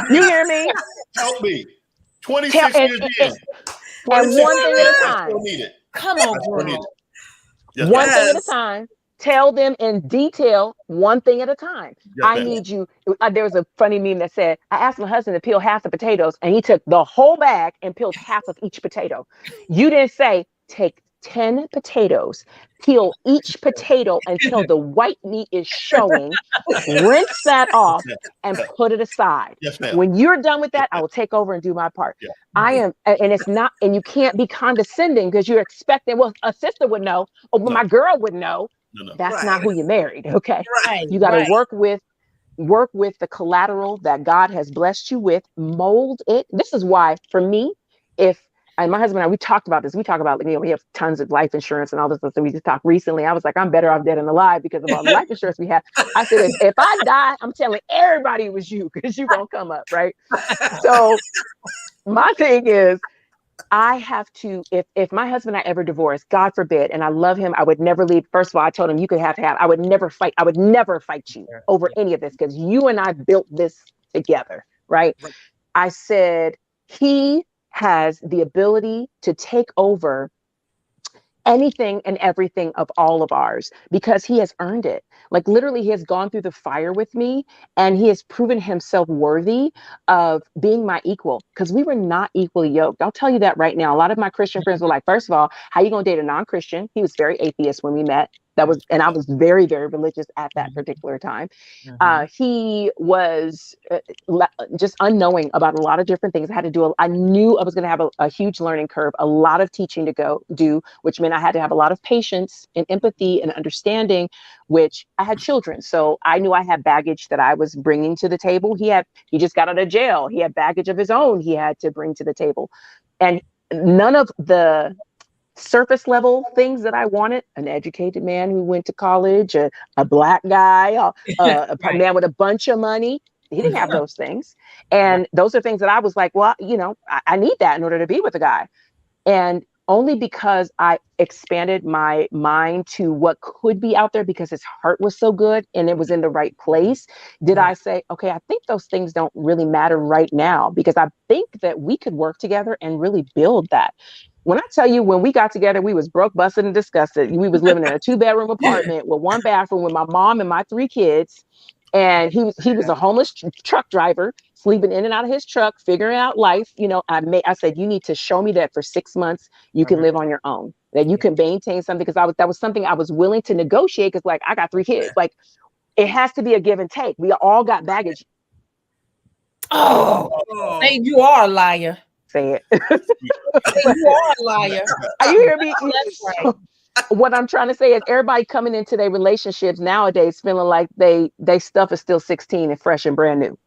D: You hear me?
C: Help me. 26 years in.
D: And one thing at a time.
A: Come on, girl.
D: One thing at a time. Tell them in detail, one thing at a time. I need you. There was a funny meme that said, I asked my husband to peel half the potatoes and he took the whole bag and peeled half of each potato. You didn't say, take 10 potatoes, peel each potato until the white meat is showing, rinse that off and put it aside. When you're done with that, I will take over and do my part. I am, and it's not, and you can't be condescending because you're expecting, well, a sister would know, or my girl would know. That's not who you married. Okay. You got to work with the collateral that God has blessed you with, mold it. This is why for me, if and my husband and I, we talked about this. We talk about, we have tons of life insurance and all this stuff. So we just talked recently. I was like, I'm better off dead than alive because of all the life insurance we have. I said, if I die, I'm telling everybody it was you because you're going to come up, right? So my thing is, I have to, if my husband and I ever divorce, God forbid, and I love him, I would never leave. First of all, I told him you could have, I would never fight you over any of this because you and I built this together, right? I said, he has the ability to take over anything and everything of all of ours because he has earned it. Like literally, he has gone through the fire with me and he has proven himself worthy of being my equal because we were not equally yoked. I'll tell you that right now. A lot of my Christian friends were like, first of all, how you going to date a non-Christian? He was very atheist when we met. And I was very, very religious at that particular time. He was just unknowing about a lot of different things. I knew I was going to have a huge learning curve, a lot of teaching to go do, which meant I had to have a lot of patience and empathy and understanding, which I had children. So I knew I had baggage that I was bringing to the table. He just got out of jail. He had baggage of his own he had to bring to the table. And none of the surface level things that I wanted, an educated man who went to college, a Black guy, a man with a bunch of money. He didn't have those things. And those are things that I was like, well, I need that in order to be with a guy. And only because I expanded my mind to what could be out there because his heart was so good and it was in the right place, did I say, okay, I think those things don't really matter right now because I think that we could work together and really build that. When I tell you, when we got together, we was broke, busted, and disgusted. We was living in a 2-bedroom apartment with 1 bathroom with my mom and my 3 kids. And he was a homeless truck driver, sleeping in and out of his truck, figuring out life. I said, you need to show me that for 6 months, you can live on your own, that you can maintain something. Because that was something I was willing to negotiate. Because like, I got 3 kids, like it has to be a give and take. We all got baggage.
A: Oh, hey, you are a liar.
D: Say it.
A: You are a liar.
D: Are you hear me?
A: That's right.
D: What I'm trying to say is everybody coming into their relationships nowadays feeling like they stuff is still 16 and fresh and brand new.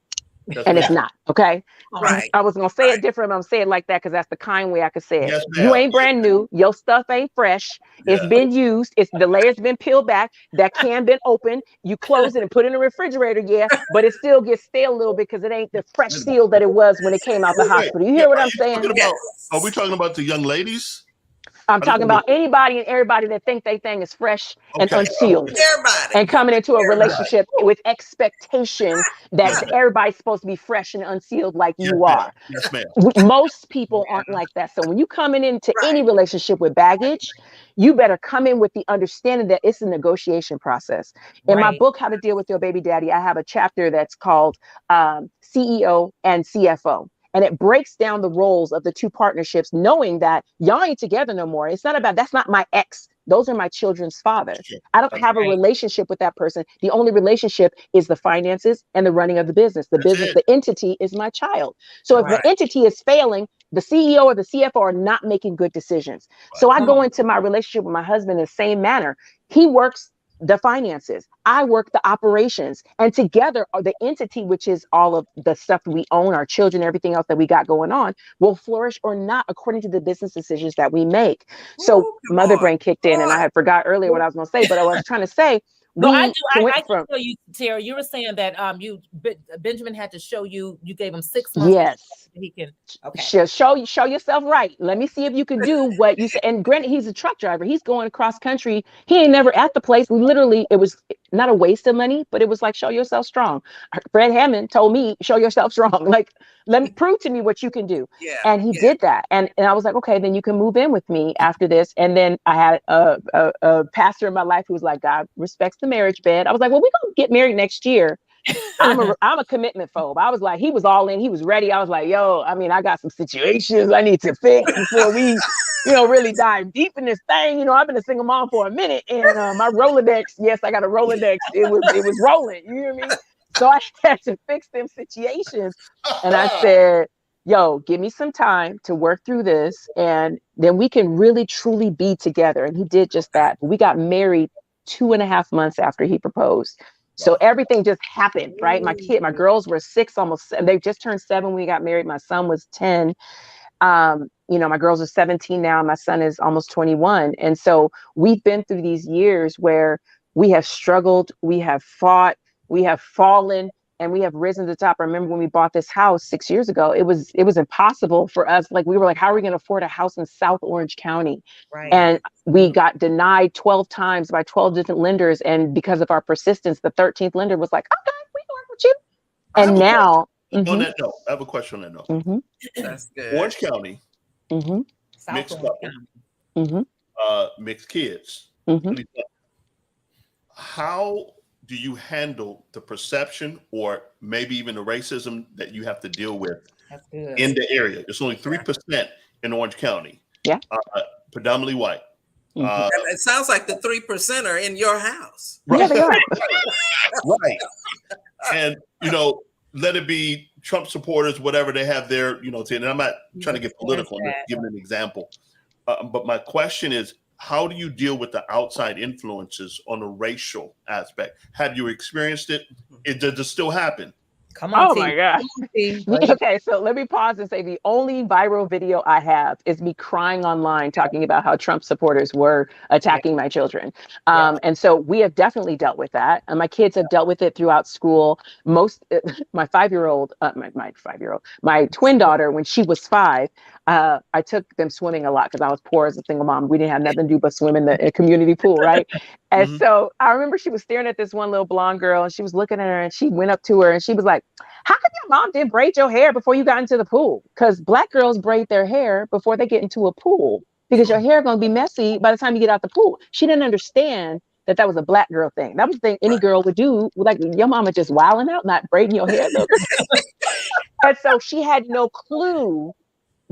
D: And it's not. Okay.
B: Right.
D: I was going to say it different. But I'm saying it like that because that's the kind way I could say it.
C: Yes,
D: you ain't brand new. Your stuff ain't fresh. It's been used. The layers been peeled back. That can been opened. You close it and put it in the refrigerator. Yeah. But it still gets stale a little bit because it ain't the fresh seal that it was when it came out the hospital. You hear what I'm saying?
C: Are we talking about the young ladies?
D: I'm talking about anybody and everybody that think they thing is fresh and unsealed.
B: Everybody.
D: And coming into a relationship with expectation that everybody's supposed to be fresh and unsealed like you are.
C: Yes, ma'am.
D: Most people aren't like that. So when you coming into any relationship with baggage, you better come in with the understanding that it's a negotiation process. In my book, How to Deal with Your Baby Daddy, I have a chapter that's called CEO and CFO. And it breaks down the roles of the 2 partnerships, knowing that y'all ain't together no more. It's not about, that's not my ex. Those are my children's father. I don't have a relationship with that person. The only relationship is the finances and the running of the business. The entity is my child. So if the entity is failing, the CEO or the CFO are not making good decisions. So I go into my relationship with my husband in the same manner. He works the finances. I work the operations, and together the entity, which is all of the stuff we own, our children, everything else that we got going on, will flourish or not according to the business decisions that we make. So mother brain kicked in, and I had forgot earlier what I was going to say, but I was trying to say,
A: I can tell you, Tahera, you were saying that Benjamin had to show you gave him 6 months.
D: Yes.
A: He can
D: show yourself right. Let me see if you can do what you said. And granted, he's a truck driver. He's going across country. He ain't never at the place. Literally, it was not a waste of money, but it was like, show yourself strong. Fred Hammond told me, show yourself strong. Like, let me prove to me what you can do. And he did that. And I was like, okay, then you can move in with me after this. And then I had a pastor in my life who was like, God respects the marriage bed. I was like, well, we're going to get married next year. I'm a commitment phobe. I was like, he was all in, he was ready. I was like, yo, I got some situations I need to fix before we, really dive deep in this thing. I've been a single mom for a minute, and my Rolodex, yes, I got a Rolodex. It was rolling. You hear me? So I had to fix them situations. And I said, yo, give me some time to work through this, and then we can really truly be together. And he did just that. We got married 2.5 months after he proposed. So everything just happened, right? My girls were 6, almost, they just turned 7 when we got married. My son was 10. my girls are 17 now. My son is almost 21. And so we've been through these years where we have struggled, we have fought, we have fallen, and we have risen to the top. I remember when we bought this house 6 years ago, it was impossible for us. Like, we were like, how are we going to afford a house in South Orange County?
A: Right.
D: And we got denied 12 times by 12 different lenders. And because of our persistence, the 13th lender was like, okay, we can work with you. And now,
C: on that note, I have a question on that note.
B: That's good.
C: Orange County, mixed couple, mixed kids. How do you handle the perception or maybe even the racism that you have to deal with in the area? It's only 3% in Orange County.
D: Yeah.
C: Predominantly white.
B: And it sounds like the 3% are in your house.
C: Right.
D: Yeah, they are.
C: Right. And, let it be Trump supporters, whatever they have there, and I'm not trying to get political, I'm just giving an example. But my question is, how do you deal with the outside influences on a racial aspect? Have you experienced it? Does it still happen?
A: Come on,
D: oh my God. Okay, so let me pause and say the only viral video I have is me crying online talking about how Trump supporters were attacking my children. And so we have definitely dealt with that. And my kids have dealt with it throughout school. My 5-year-old, my twin daughter, when she was 5, I took them swimming a lot because I was poor as a single mom. We didn't have nothing to do but swim in the community pool, right? And so I remember she was staring at this one little blonde girl, and she was looking at her, and she went up to her and she was like, how come your mom didn't braid your hair before you got into the pool? Because Black girls braid their hair before they get into a pool because your hair going to be messy by the time you get out the pool. She didn't understand that was a Black girl thing. That was the thing any girl would do. Like, your mama just wilding out, not braiding your hair. And so she had no clue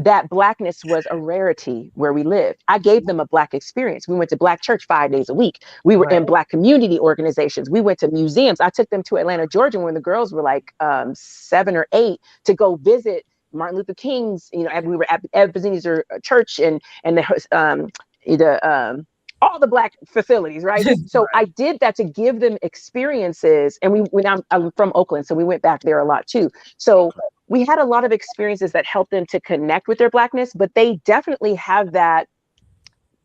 D: that Blackness was a rarity where we lived. I gave them a Black experience. We went to Black church 5 days a week. We were in Black community organizations. We went to museums. I took them to Atlanta, Georgia, when the girls were like 7 or 8 to go visit Martin Luther King's, we were at Ebenezer Church and all the Black facilities, right? So I did that to give them experiences. And I'm from Oakland, so we went back there a lot too. So we had a lot of experiences that helped them to connect with their Blackness, but they definitely have that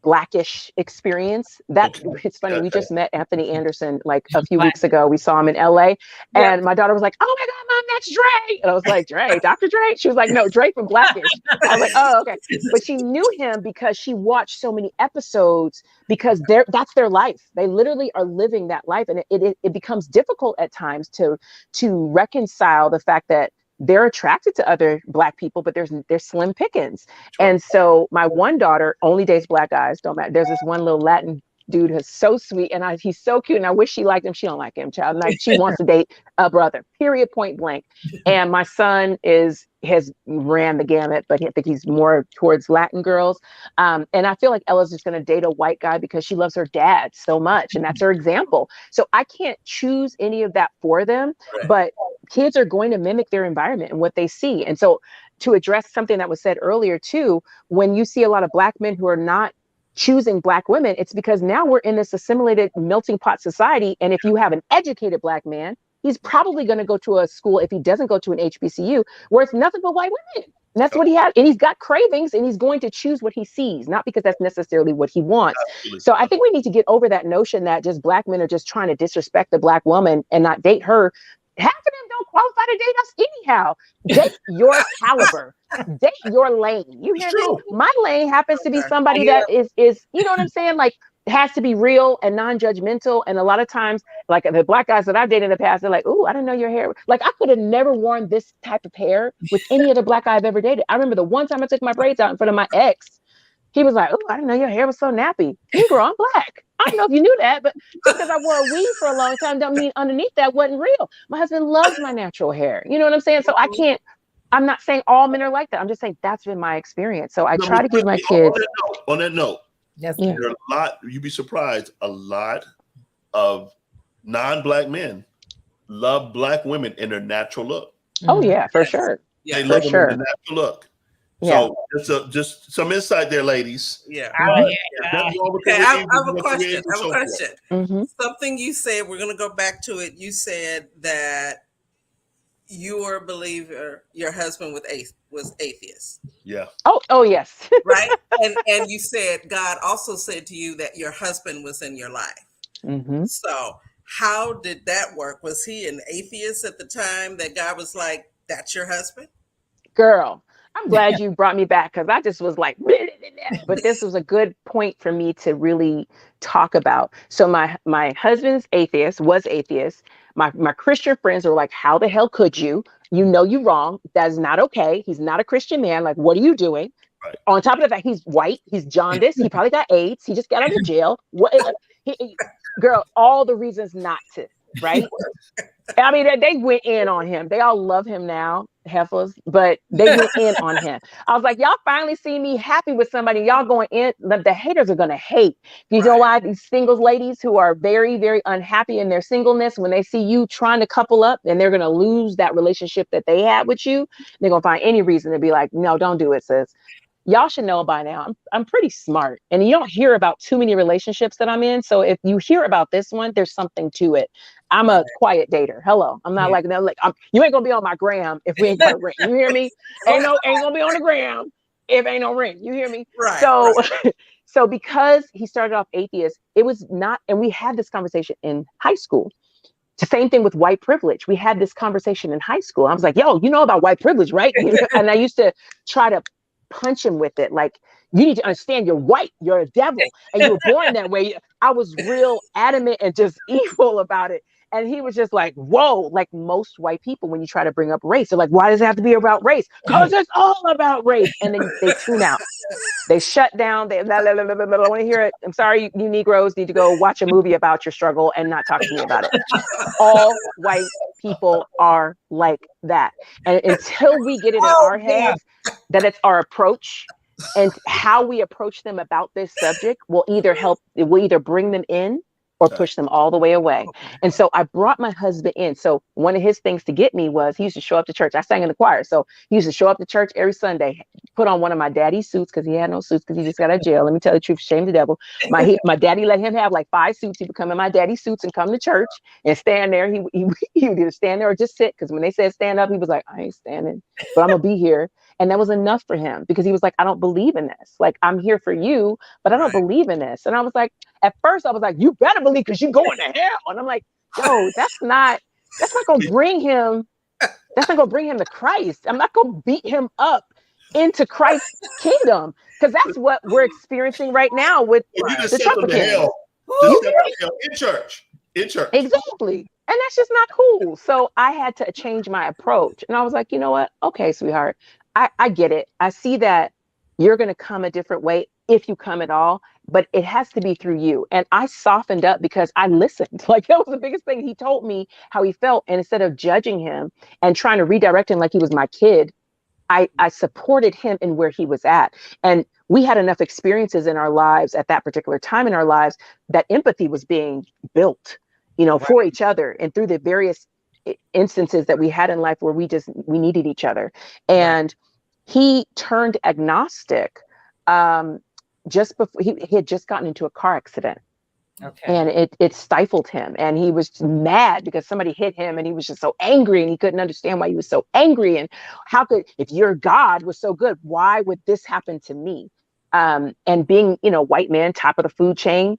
D: Blackish experience. It's funny. We just met Anthony Anderson like a few weeks ago. We saw him in LA, and my daughter was like, "Oh my God, Mom, that's Dre!" And I was like, "Dre, Dr. Dre?" She was like, "No, Dre from Blackish." I was like, "Oh, okay." But she knew him because she watched so many episodes because that's their life. They literally are living that life, and it becomes difficult at times to reconcile the fact that they're attracted to other Black people, but there's slim pickings. And so my one daughter only dates Black guys. Don't matter. There's this one little Latin dude who's so sweet, and he's so cute, and I wish she liked him. She don't like him, child. Like, she wants to date a brother. Period. Point blank. And my son has ran the gamut, but I think he's more towards Latin girls. And I feel like Ella's just going to date a white guy because she loves her dad so much, and that's her example. So I can't choose any of that for them, but kids are going to mimic their environment and what they see. And so, to address something that was said earlier too, when you see a lot of Black men who are not choosing Black women, it's because now we're in this assimilated melting pot society. And if you have an educated Black man, he's probably going to go to a school, if he doesn't go to an HBCU, where it's nothing but white women. And that's what he has. And he's got cravings, and he's going to choose what he sees, not because that's necessarily what he wants. Absolutely. So I think we need to get over that notion that just Black men are just trying to disrespect the Black woman and not date her. Half of them don't qualify to date us anyhow. Date your caliber. Date your lane. You hear me? My lane happens to be somebody that is, you know what I'm saying? Like, has to be real and non-judgmental. And a lot of times, like the Black guys that I've dated in the past, they're like, "Ooh, I didn't know your hair." Like, I could have never worn this type of hair with any other Black guy I've ever dated. I remember the one time I took my braids out in front of my ex. He was like, "Oh, I didn't know your hair was so nappy." Negro, I'm Black. I don't know if you knew that, but just because I wore a weave for a long time don't mean underneath that wasn't real. My husband loves my natural hair. You know what I'm saying? So I'm not saying all men are like that. I'm just saying that's been my experience. So I try to give my kids.
C: On that note, there are a lot, you'd be surprised, a lot of non-Black men love Black women in their natural look.
D: Oh, yeah, for sure.
C: Yeah, they love them in their natural look. So just some insight there, ladies.
B: Yeah.
C: Okay,
B: I have a question. Mm-hmm. Something you said, we're going to go back to it. You said that you were a believer, your husband was atheist.
C: Yeah.
D: Oh yes.
B: Right. And you said God also said to you that your husband was in your life.
D: Mm-hmm.
B: So how did that work? Was he an atheist at the time that God was like, that's your husband?
D: Girl, I'm glad you brought me back because I just was like, but this was a good point for me to really talk about. So my husband's atheist, was atheist. My Christian friends are like, how the hell could you? You know you're wrong. That is not okay. He's not a Christian man. Like, what are you doing?
C: Right.
D: On top of the fact, he's white, he's jaundiced, he probably got AIDS, he just got out of jail. What girl, all the reasons not to, right? I mean, they went in on him. They all love him now, heifers, but they went in on him. I was like, y'all finally see me happy with somebody. Y'all going in. The haters are going to hate. You know why? These singles ladies who are very, very unhappy in their singleness, when they see you trying to couple up and they're going to lose that relationship that they had with you, they're going to find any reason to be like, no, don't do it, sis. Y'all should know by now. I'm pretty smart, and you don't hear about too many relationships that I'm in. So if you hear about this one, there's something to it. I'm a quiet dater. Hello, I'm not like that. Like you ain't gonna be on my gram if we ain't got a ring. You hear me? Ain't gonna be on the gram if ain't no ring. You hear me?
B: Right.
D: So, so because he started off atheist, it was not, and we had this conversation in high school. The same thing with white privilege. We had this conversation in high school. I was like, yo, you know about white privilege, right? And I used to try to punch him with it. Like, you need to understand you're white, you're a devil, and you were born that way. I was real adamant and just evil about it. And he was just like, whoa, like most white people, when you try to bring up race, they're like, why does it have to be about race? Because it's all about race. And then they tune out. They shut down. They I want to hear it. I'm sorry, you Negroes need to go watch a movie about your struggle and not talk to me about it. All white people are like that. And until we get it in our heads that it's our approach and how we approach them about this subject will either bring them in or push them all the way away. And so I brought my husband in. So one of his things to get me was he used to show up to church. I sang in the choir. So he used to show up to church every Sunday, put on one of my daddy's suits because he had no suits because he just got out of jail. Let me tell the truth, shame the devil. My daddy let him have like 5 suits. He would come in my daddy's suits and come to church and stand there. He would either stand there or just sit, because when they said stand up, he was like, I ain't standing, but I'm going to be here. And that was enough for him because he was like, I don't believe in this. Like, I'm here for you, but I don't believe in this. And I was like, at first I was like, you better believe because you're going to hell. And I'm like, yo, that's not going to bring him. That's not going to bring him to Christ. I'm not going to beat him up into Christ's kingdom, because that's what we're experiencing right now with the Trump king.
C: In church.
D: Exactly. And that's just not cool. So I had to change my approach. And I was like, you know what? Okay, sweetheart, I get it. I see that you're going to come a different way if you come at all, but it has to be through you. And I softened up because I listened. Like, that was the biggest thing. He told me how he felt. And instead of judging him and trying to redirect him like he was my kid, I supported him in where he was at. And we had enough experiences in our lives at that particular time in our lives that empathy was being built, for each other, and through the various instances that we had in life where we needed each other. And he turned agnostic just before he had just gotten into a car accident. Okay. And it stifled him, and he was mad because somebody hit him, and he was just so angry, and he couldn't understand why he was so angry. And if your God was so good, why would this happen to me? And being, white man, top of the food chain,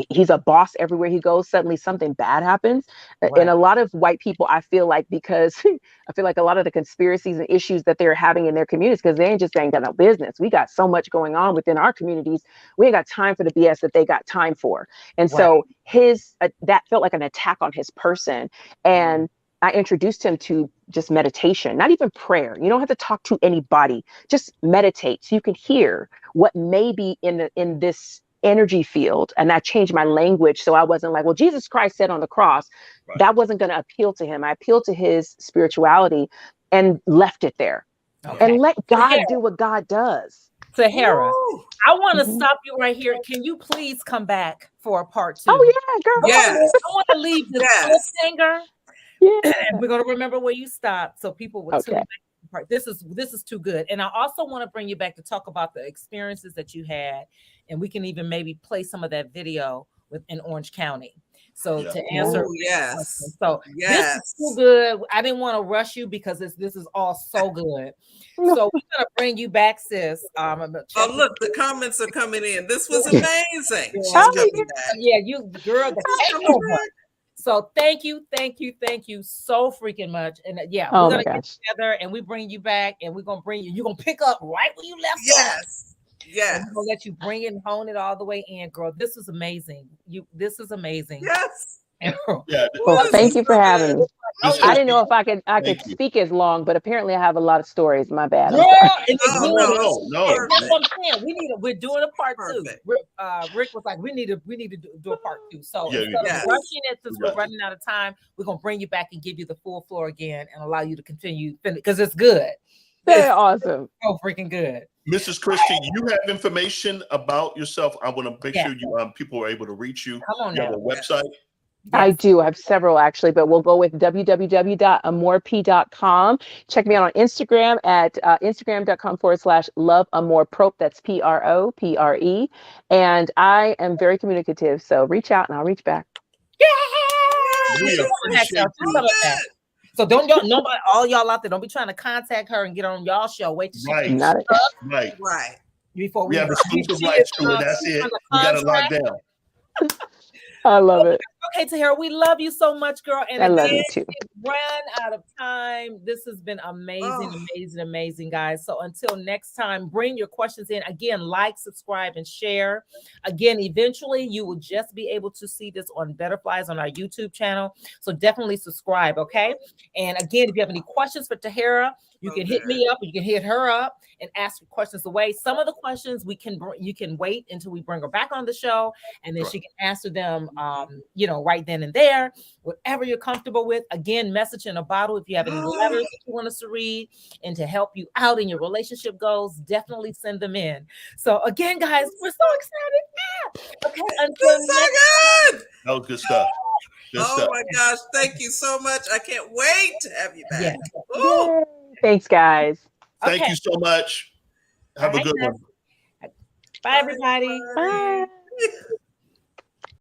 D: he's a boss everywhere he goes. Suddenly something bad happens. And a lot of white people, I feel like a lot of the conspiracies and issues that they're having in their communities, because they ain't got no business. We got so much going on within our communities. We ain't got time for the BS that they got time for. And so that felt like an attack on his person. And I introduced him to just meditation, not even prayer. You don't have to talk to anybody, just meditate so you can hear what may be in this energy field. And I changed my language. So I wasn't like, well, Jesus Christ said on the cross, that wasn't going to appeal to him. I appealed to his spirituality and left it there. And let God do what God does.
A: Tahera, I want to stop you right here. Can you please come back for a part 2?
D: Oh yeah, girl.
B: Yes.
A: I want to leave this cliffhanger. Yeah. And we're going to remember where you stopped, so people will tune back. This is too good. And I also want to bring you back to talk about the experiences that you had, and we can even maybe play some of that video in Orange County. So to answer,
B: yes.
A: So this is too good. I didn't want to rush you because this is all so good. So we're gonna bring you back, sis.
B: Oh, look, the comments are coming in. This was amazing. She's
A: coming back. Yeah, you girl, the takeover. So thank you so freaking much. And we're gonna get together and we bring you back and we're gonna bring you. You're gonna pick up right where you left off.
B: Yes.
A: And we're gonna let you bring it and hone it all the way in, girl. This is amazing. This is amazing.
B: Yes.
D: Well, thank you for having me. I didn't know if I could speak as long, but apparently I have a lot of stories. My bad.
A: Girl, and
C: no.
A: That's what I'm saying. We're doing a part 2. Rick was like, we need to do a part 2. So instead of rushing it, since we're running out of time, we're gonna bring you back and give you the full floor again and allow you to continue because it's good.
D: Very awesome.
A: So freaking good.
C: Mrs. Christy, you have information about yourself. I want to make sure you people are able to reach you.
A: Come on
C: you
A: now.
C: have a website.
D: I do. I have several actually, but we'll go with www.amorep.com. Check me out on Instagram at instagram.com/loveamorprop. That's PROPRE. And I am very communicative. So reach out and I'll reach back.
A: So don't nobody, all y'all out there, don't be trying to contact her and get on y'all show. Wait till she
B: right.
A: Before
C: we have exclusive rights to it. That's it. We got it locked down.
D: I love it.
A: Okay, Tahera, we love you so much, girl. And
D: I love you too.
A: Run out of time. This has been amazing, guys. So until next time, bring your questions in. Again, like, subscribe, and share. Again, eventually you will just be able to see this on Betterflies on our YouTube channel. So definitely subscribe, okay? And again, if you have any questions for Tahera, you can hit me up, or you can hit her up and ask questions away. Some of the questions you can wait until we bring her back on the show, and then she can answer them, right then and there, whatever you're comfortable with. Again, message in a bottle. If you have any letters that you want us to read and to help you out in your relationship goals, definitely send them in. So again, guys, we're so excited. Okay, until next time.
C: That was good stuff.
B: My gosh, thank you so much. I can't wait to have you back.
D: Thanks, guys.
C: Thank you so much. Have a good one.
A: Bye, everybody.
D: Bye.